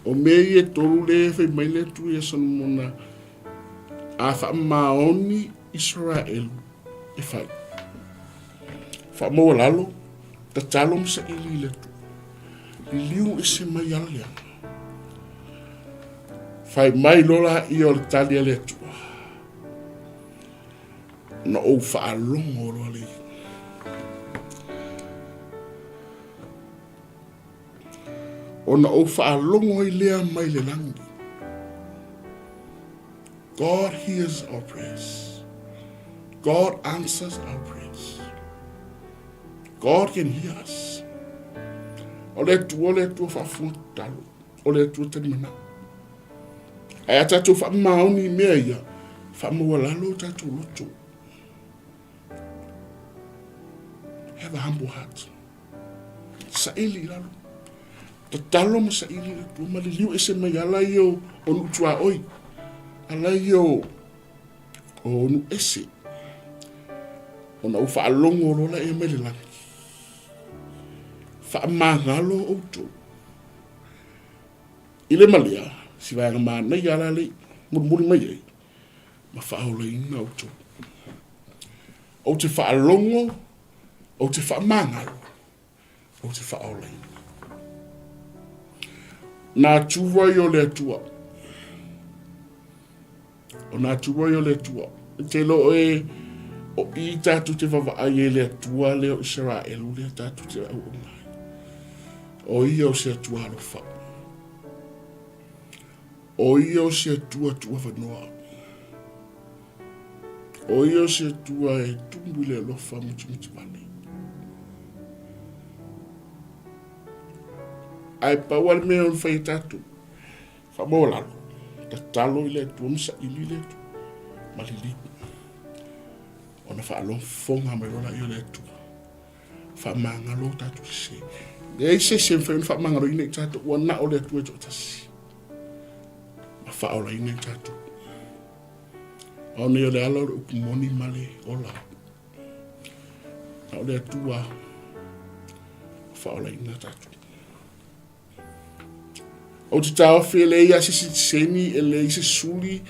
O mei e toru le fe mai le tu e son mona. A wha maoni Israel. E whai. Wha moa lalo. Ta talom sa ili le tu. I liu e se mai alia. Whai mai lola i o le talia le tu. Na o wha alongo roa le. O na o wha alongo i lea mai le langi. God hears our prayers. God answers our prayers. God can hear us. O le tua whaafunga talo. O le tua tani mana. Ai a tātou whaamaoni mea ia. Whaamaua lalo tātou loto. Have a humble heart. Saili lalo. Ta talo ma saili le tua. Ma le liu ese mai alai o nu tua oi. Alai o nu ese. O na ufa alongo lola e mele langi. Fa mangalo o to. Ile malia si vai ma na yala le murmuri mai ai. Ma fa o le ina o to. O te fa alongo o te fa mangalo. O te fa o le ina. Na tuwa yo le tua. O na tuwa yo le tua. Te lo e o I tātu te wawaaie le atua leo Israelu le tātu te au o ngai. O ia o se atua alo wha. O ia o se atua whanoa. O ia o se atua e tumbu le alofa muti mani. Ai pawal mea on whai tātu. Whamolalo. Ta talo i le atua misa ili le atua. Malilipu. Ona whaalonfonga mai rola i o le atua. Whamangalo tātu se. Nei se whain whamangalo i nei tātu. Ua na o le atua jo tasi. Ma whaola i nei tātu. O nei o le ala o le upumoni male ola. Na o le atua. Whaola i nei tātu. O te tāwhi e le ia se seni e le se suli.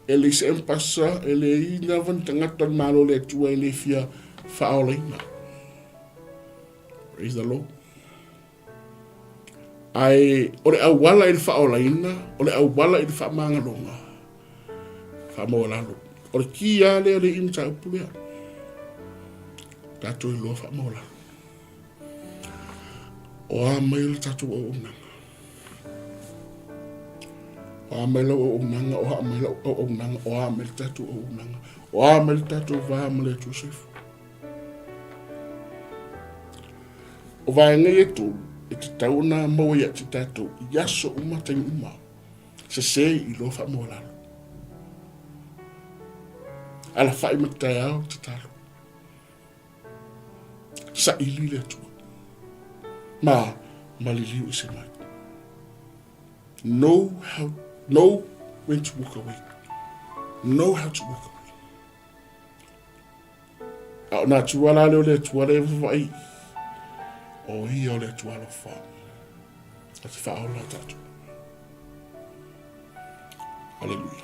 Ele se empasa, ele ina van tangata malo le tua ele fia whaolaina. Praise the Lord. Ai, ore au wala i whaolaina, ore au wala i whamangalonga. Whamolalo. Ore ki a le imta upulea. Tato i loa whamolalo. O a mail tato o unanga. O amela o unanga, o amela o unanga, o amela tatu o unanga, o amela tatu va amela tu sefu. O vai ngai tu e te tauna mau ia te tatu, yaso umatang uma, se I lo fa molalo. Ala fai matai au te talo. Sa ili le tu. Maliliu ise mai. Know when to walk away. Know how to walk away. Na tuala leo le tuala e vai. O I o le tuala fa. A te whaola tatu. Hallelujah.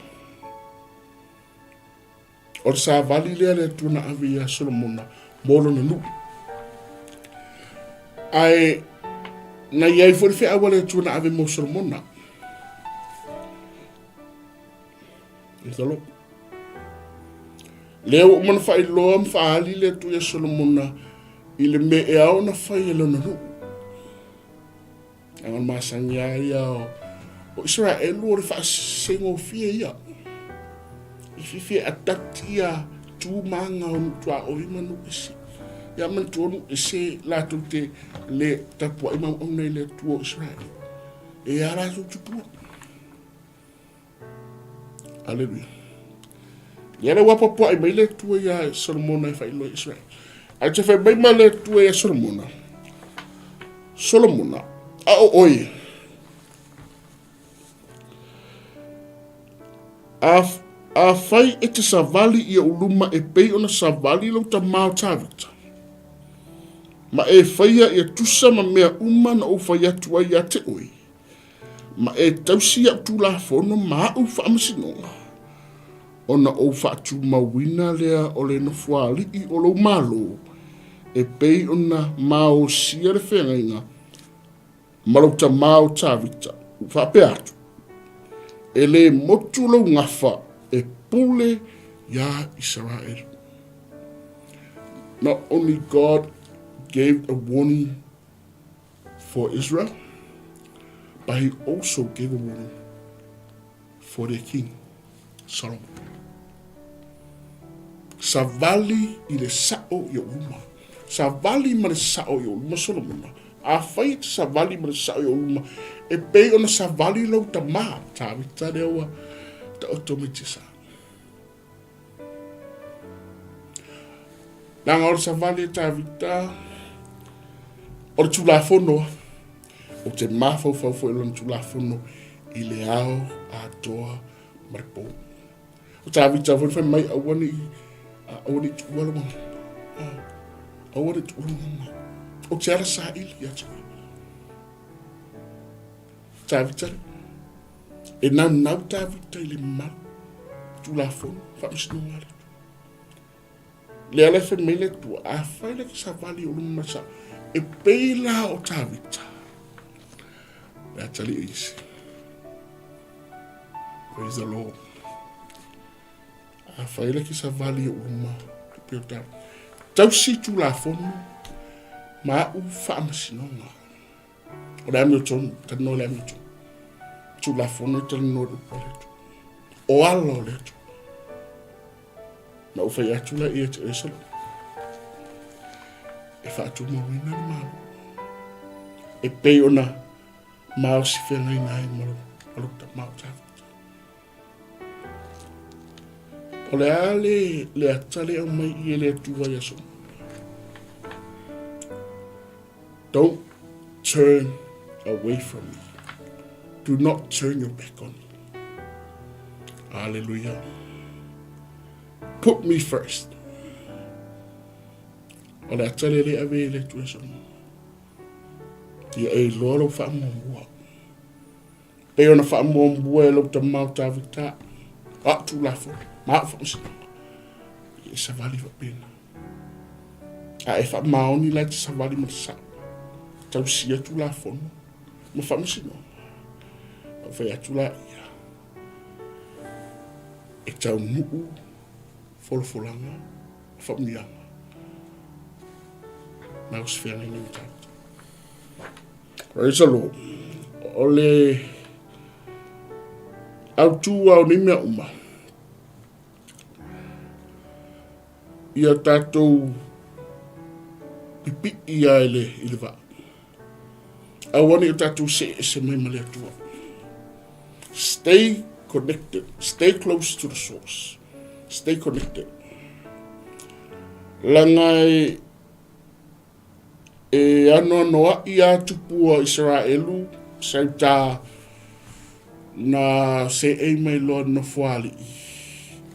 O te sa vali lea le tuna avi a Solomona. Molo na nu. Ai, na iai fori whi awa le tuna avi mo Solomona. Leo o mana whai loa mwhaali le tu e Solomona I le me e au na whai e lona nu. Angan masangi ia o Israelu o le wha sengo fia ia. I whiwhi atati ia tū manga o nutua o imanu isi. Ia man tuonu isi lātou te le tapua imam o nei le tu o Israelu. E a lātou tupua. Hallelujah. Yara wapapua I mai le tua ia Solomona I whailo Israel. Ai te whai mai ma le tua ia Solomona. Solomona. A o oi. A whai e te savali ia uluma e pei ona savali lau ta mao tāwita. Ma e whaia ia tusa ma mea uma na o whai atua ia te oi. Ma e tausi au tū la whono ma au whaamasinonga. Ona o whaatu mawina lea o le na whaali I o lo malo. E pei ona mao sia le whengainga. Marauta mao tāwita. Whape atu. E le motu lau ngafa e pule ya Israel. Not only God gave a warning for Israel, but he also gave a warning for their king, Solomon. Savali I le sao ia uma. sa vali ma le sao i o luma Solomona. A whai te sa vali ma le sao i o luma. E pei ona sa vali lau ta maa. Ta vita rewa ta otomiti sa. Nanga ora sa vali ta vita. Ora tulafono. O te mafau fau ilon tulafono. I le ao a toa maripo. O ta vita fai mai awani. Awani tuwala mo. Awani tuwala mo. O te ara sa ili atu. Ta vita. E nau ta vita ili mal. Tulafono. Whamsino ngare. Le ala fe mele tua. A whaile ki sa vali o luma sa. E peila o ta vita. E atali o isi. Praise the Lord. A whaile ki sa vali o luma. Pio ta. Tau si tulafono. Ma u whamasino ngā. O le amio tonu. Tano le amio tonu. Tulafono e tano le upa. O alo le tu. Na o fai atula i te esalo. E whaatu mawina ni maru. E pei ona mao si whenga i nai maru. Maru ta mao tawita. O le a le atale au mai i le atua i aso. Don't turn away from me. Do not turn your back on me. Hallelujah. Put me first. O le atale le ave le tu aso. Ti e loro wha mua. Pe ona wha mua e lo ta mau tawita. A tu lafo. Maa wha msina. E sa vali wa pena. A e wha maoni lai te sa vali ma sa. Tau sia tu lafo. Ma wha msina. A whai atu la ia. E tau nuu. Folfolanga. Wha mianga. Nau si whenga i ngai tau. Praise the Lord. Ole au tu au ni mea uma. Ia tātou pipi ia ele i le wā. Au wani o tātou se mai male atua. Stay connected. Stay close to the source. Stay connected. Langai e ano noa i a tupu a Israelu sauta na se e mai loa no fuali.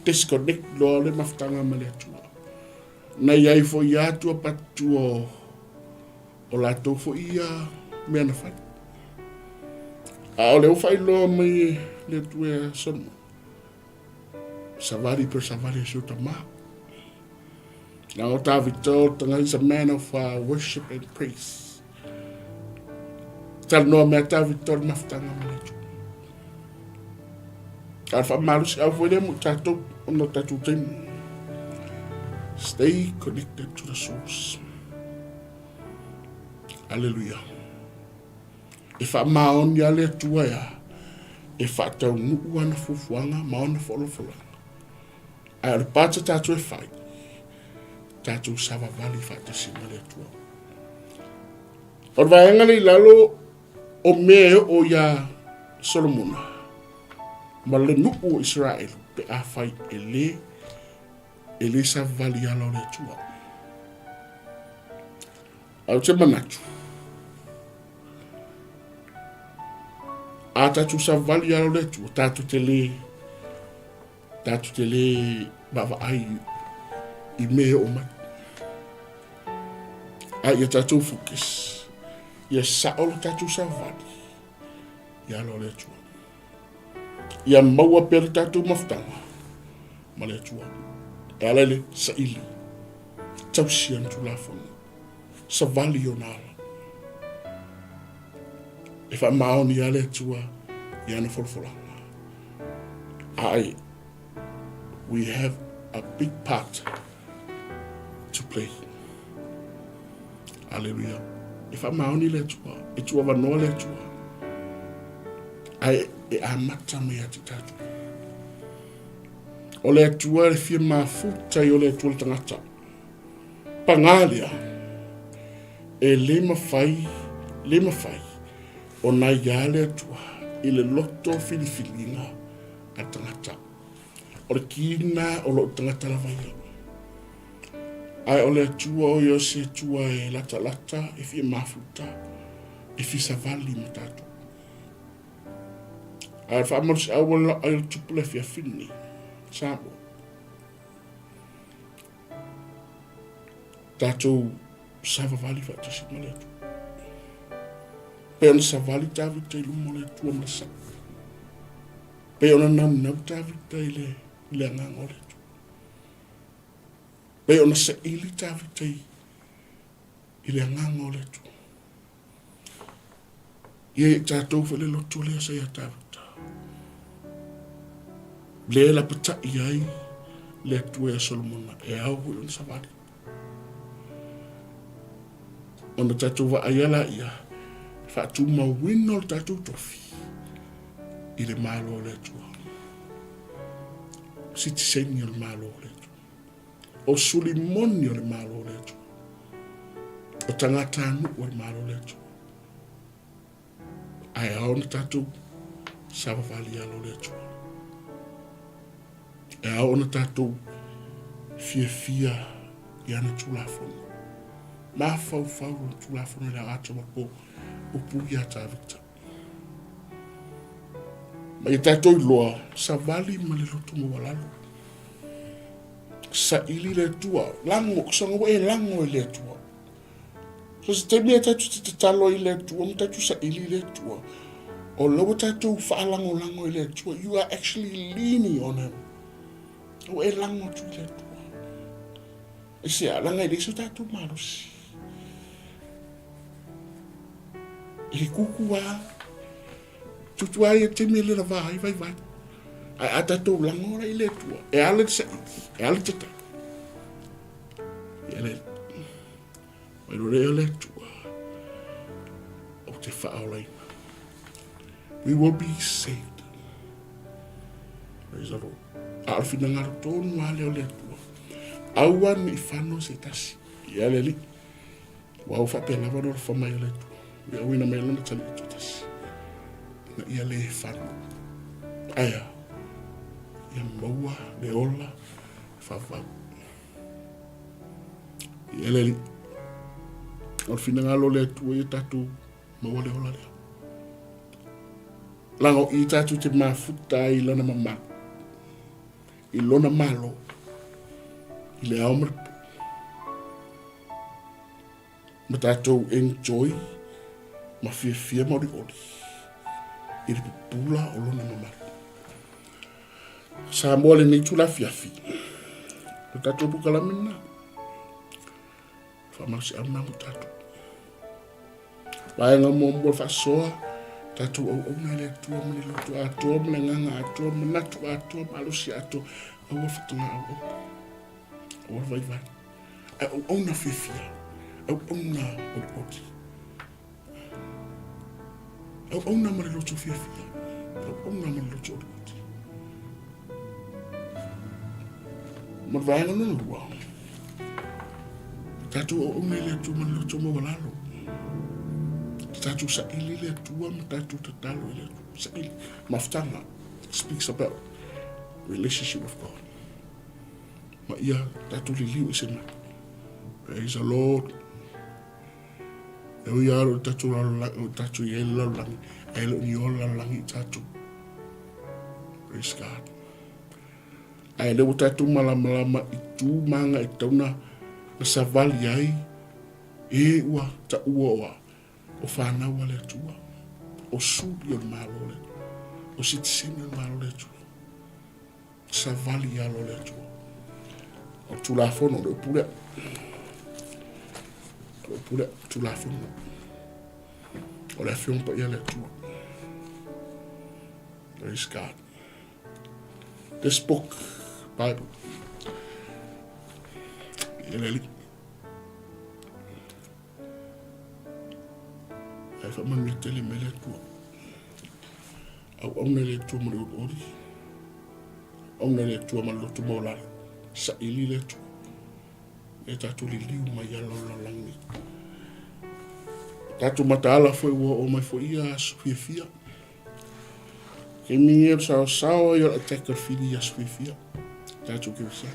Disconnect loa le maftanga male atua. Na iai fo i atua patu o lato fo ia mea na whai. A o leo whai loa mai le tue sonu. Savari per savari suta maa. Now, is a man of worship and praise. Tano me Davitor maftanga maletu. Alfa malus avoide mutato no tatu tim. Stay connected to the source. Hallelujah. If a maon yale tuaya, if a tau nuana fufuanga, maona follow. I repart tatu e fight. Tatu sava vali fata si male tua. Or vaenga ni lalo o me o ya Solomona. Ma le nuku o Israel pe a fai ele sa vali alo le tua. Au te manatu. A tatu sa vali alo le tua. Tatu te le bava ai i me o mai. A ia tatu fukis. Ia saolo tatu sa vali. Ia alo le tua. Ia maua pere tatu maftanga. Ma le tua. E alele sa ili. Tau sian tu lafonu. Sa vali o nala. E wha maoni ale tua. Ia na folfolanga. Ai. We have a big part to play. Hallelujah. If I'm only let you, it's over no let you. I am not me at it. O le atua e fia ma futa i o le atua le tangata. Pangalia, e le mawhai, o nai ia le atua, i le loto filifilinga a tangata. O le kina o lo tangata la vai. Ai o le atua o yo se atua e lata e fi mafuta, e fi savali matatu. Ai fa amor awala ai tupu le fi afini, sabo. Tatou savavali fa tasi male atu. Pe ona savali tavita i lumo le atua masa. Pe ona nau tavita i le anganga o le atu. Pe ona sa ili tavita i le anganga o le atu. Ie tatou fa le lotu le asa ia tavita. Le la pata iai le atua e Solomona e au hui ona savali. Ona tatou wa ayala ia fa tu ma wino tatou tofi i le malo le atua. Citizen o le malo le atua. O sulimoni o le malo le atua. O tangata anu o le malo le atua. Ai aona tatou savavali alo le atua. E aona tatou fia i ana tulafono. Ma fau tulafono le agata wapo o pui a tavita. Ma i tatou i loa savali ma le loto mo walalo. Sa ili le tua, lango, sanga e lango i le tua. So se te mea tatou te talo i le tua, ma tatou sa ili le tua. O lawa tatou whaalango lango i le tua, you are actually leaning on him. O e lango tu i le tua. E se a langa i le so tatou marosi. E kuku wa, tutu ai e te mea le vai. Ai a tatou lango i le tua. E ale sa e ale tata. E ale. Mai rore le tua. O te whaolai. We will be saved. Praise the Lord. A alfina ngaro tonu ale o le tua. Aua ni whano se tasi. I ale li. Wau whape lava no whamai o le tua. Ia wina mai lana tali i tasi. Na ia le whano. Aia. Ia maua, le ola, whawhau. I ele li. Al fina ngalo le tua i tatu maua le ola lea. Lango i tatu te mafuta i lana mama. I lona malo. I le au maripu. Ma tatu enjoy. Ma fia mori oli. I le pupula o lona mama. Sa mo le ni tula fiafi. O tatou bukala mina. Fa masi amna mo tatou. Vai nga mo mo fa soa. Tatou o na le tua mo le lotu ato mo le nganga ato mo natu ato malusi ato. O wa fatuna o. O vai. O na fifia. O na o oti. O na mo le lotu fifia. O na mo le lotu oti. Ma vai nga no lua. Tatou o me le tu mo le lotu mo walalo. Tatou sa ili le tua ma tatou tatalo le sa ili. Maftanga speaks about relationship with God. Ma ia tatou li liu isena. Praise the Lord. E ui aro tatou tatou i ele langi. Ele ni ola langi tatou. Praise God. Ai le tatou malama i tu manga i tauna na savali ai. E ua ta ua o whanau ale atua, o subi o malo le, o sitisini o malo le atua, savali alo le atua, o tulafono le upule, tulafono, o le afiompa ia le atua. Praise God. This book, Bible, ele fa man le tele mele tua au le tua mo le ori au le tua ma lo tu mola sa ili le tua e tatu li liu mai alo la langi Tatu mataala foi o mai foi ia fia. Ke mingi sao ia teka fili ia fia. Tatu ke sa.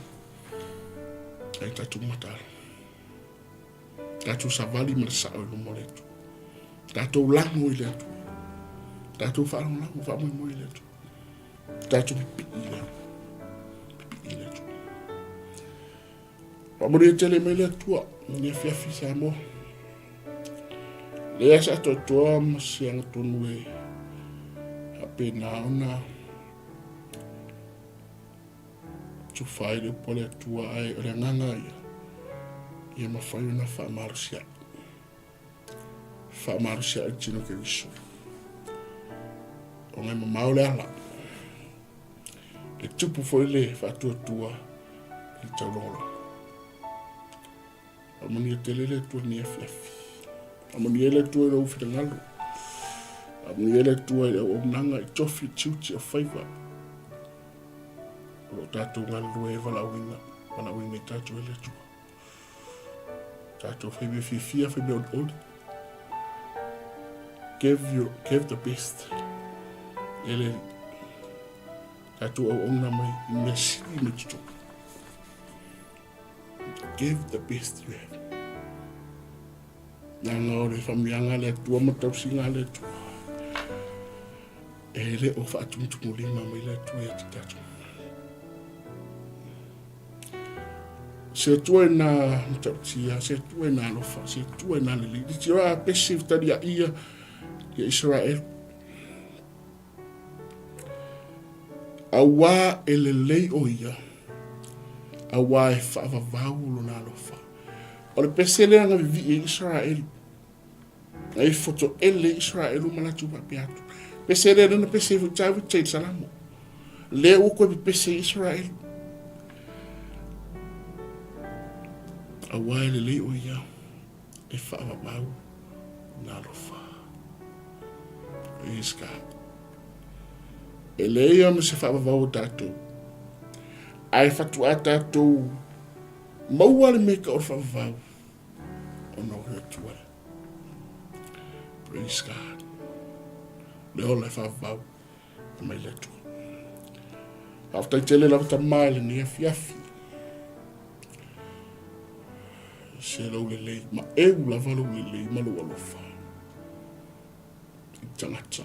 Ai tatu mataala. Tatu savali ma sa o mo le tu. Tatu lango ile tu. Tatu fa lango fa mo ile tu. Tatu pi ile tu. Pamuri tele mele tua, ni fia fisa mo. Le asa to toa masiang tunwe. Ape naona. Tu fai de pole tua ai ranganga ia. Ia mafai na fa marsia. Fa marsia tino ke viso. Onga maule ala. Le tupu foi le fa tua le taurolo. Amoni telele tu ni fiafi. Amoni ele tu e ufi ngalo. Amoni ele tu e o nanga tofi chuchi o faiva. Lo tatu ngalo e vala winga tatu ele tu. Tatu faive fifia faive old. Give the best. Ele tatu o nanga mesi mitu. Give the best you have. Nanga o le famianga le tua matausinga le tua. E le o whaatumtumulima mai le tua e titatu. Se tua na matausia, se tua na alofa, se tua na lili. Ti oa pesi utari a ia Israel. Awa e le lei o ia. Awa e whaavavau lo na alofa. O le pesele anga vivi e Israel. Ai foto ele Israel malatu papiatu. Pesele na pese vutavi tei salamo. Le uko bi pese Israel. Awa e le o ia. E whaavavau na alofa. Praise God. E le ia me se whaavavau tātou. Ai fatu ata tu maua le meka o whawau o no hea tua. Praise God. Le o le whawau o mai le tua. Haftai tele lau ta mai le nia fiafi. Se lau le lei, ma eu la valu le lei malu alofa. I tangata.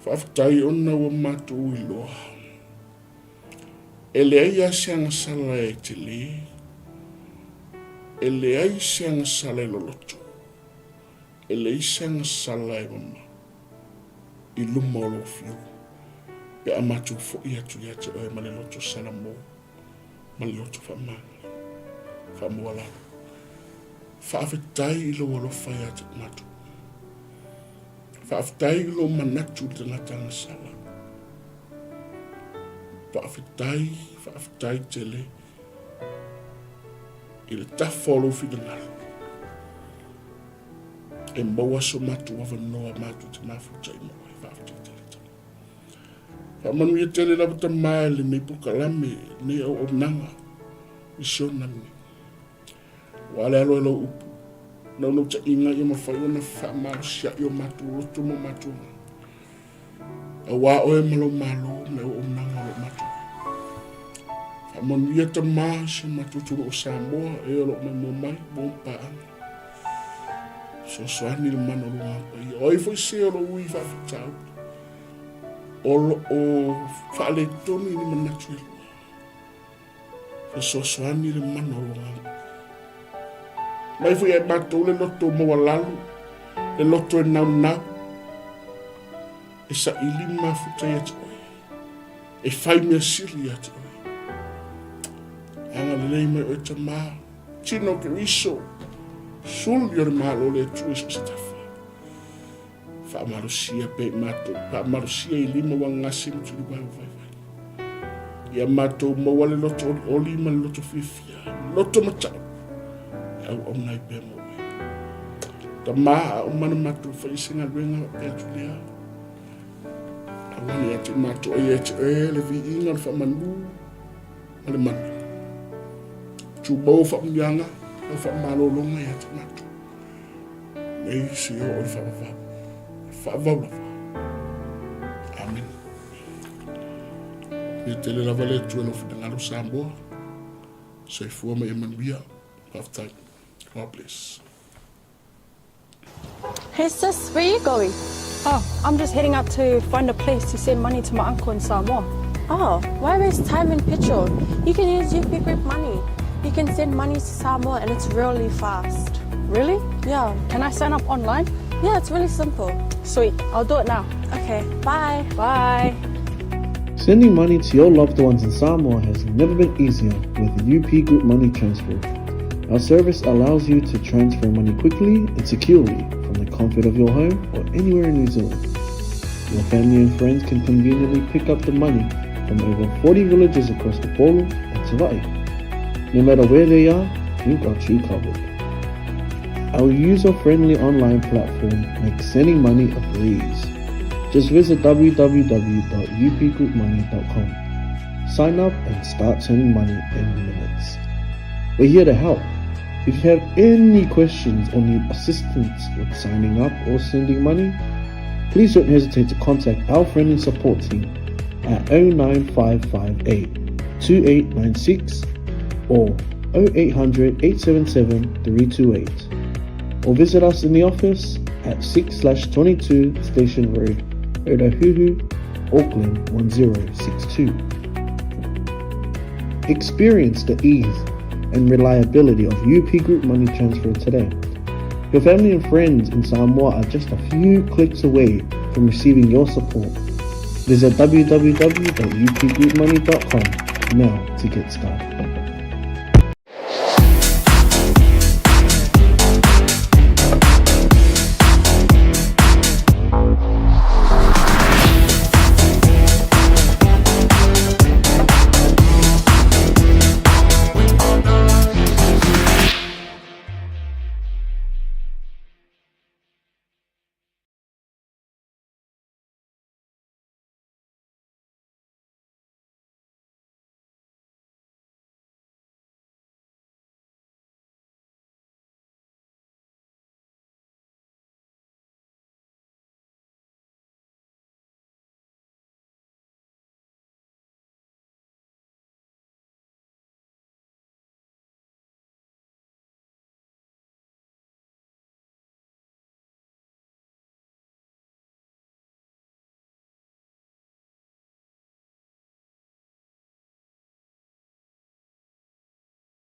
Haftai ona wa matu i loa. Ele ai asianga sala e te le. Ele ai asianga sala e loloto. Ele ai asianga sala e mama. I luma o lo fiu. Pe amatu fo ia tu ia te oe male loto sala mo. Male loto fa manga. Fa moala. Fa afetai ilo walo fai ate matu. Fa afetai ilo manatu te ngatanga sala. Whaafitai tele. I le tafolo whidanara. E maua so matu awa noa matu te mafutai maua. Whaafitai tele tele. Whaamanu ia tele lawa ta mai le nei pukalame. Nei au o nanga. I sonami. Wale alo alo upu. Nau nau ta inga i mawhai ona whaamaru sia i o matu. Roto mo matu. Awa oe malo malo. Me o nanga o matu. Amon ia ta maasi matuturu o Samoa e olo mai mai bompa ana. So soani le mana lo ngapa ia. Oi foi se olo ui whawhitau. Olo o whaale tonu ni manatu e lua. So soani le mana lo ngapa. Mai foi e matou le loto moa lalu. Le loto e nau nau. E sa ili mafutai ati oi. E whai mea siri ati oi. Anga lelei mai o te maa. Tino ke riso. Sul yore maa lo le tuis o se tafa. Wha amarusia pe mato. Wha amarusia I lima wa ngasi mo tuli wai vai vai. Ia mato maua le loto o lima le loto fifia. Loto matau. Au o nai pe mo we. Ta maa o mana mato fa isinga luenga pe atulia. Awani ati mato o ieti le vi inga le wha manu. Ale manu. Tu bau fa mianga o fa malolonga ya te matu. nei se o le whaavau. Amen. E te le lava le tua no whitangaru Samoa. Sei fua me Emanuia. Half-time. God bless. Hey sis, where are you going? Oh, I'm just heading out to find a place to send money to my uncle in Samoa. Oh, why waste time and petrol? You can use UP Group Money. You can send money to Samoa and it's really fast. Really? Yeah. Can I sign up online? Yeah, it's really simple. Sweet, I'll do it now. Okay, bye. Bye. Sending money to your loved ones in Samoa has never been easier with UP Group Money Transfer. Our service allows you to transfer money quickly and securely from the comfort of your home or anywhere in New Zealand. Your family and friends can conveniently pick up the money from over 40 villages across the Polo and 𝚟𝚒𝚍. No matter where they are, we've got you covered. Our user-friendly online platform makes sending money a breeze. Just visit www.upgroupmoney.com. Sign up and start sending money in minutes. We're here to help. If you have any questions or need assistance with signing up or sending money, please don't hesitate to contact our friendly support team at 09558 2896 or 0800 877 328, or visit us in the office at 6/22 Station Road, Ōtahuhu, Auckland 1062. Experience the ease and reliability of UP Group Money Transfer today. Your family and friends in Samoa are just a few clicks away from receiving your support. Visit www.upgroupmoney.com now to get started.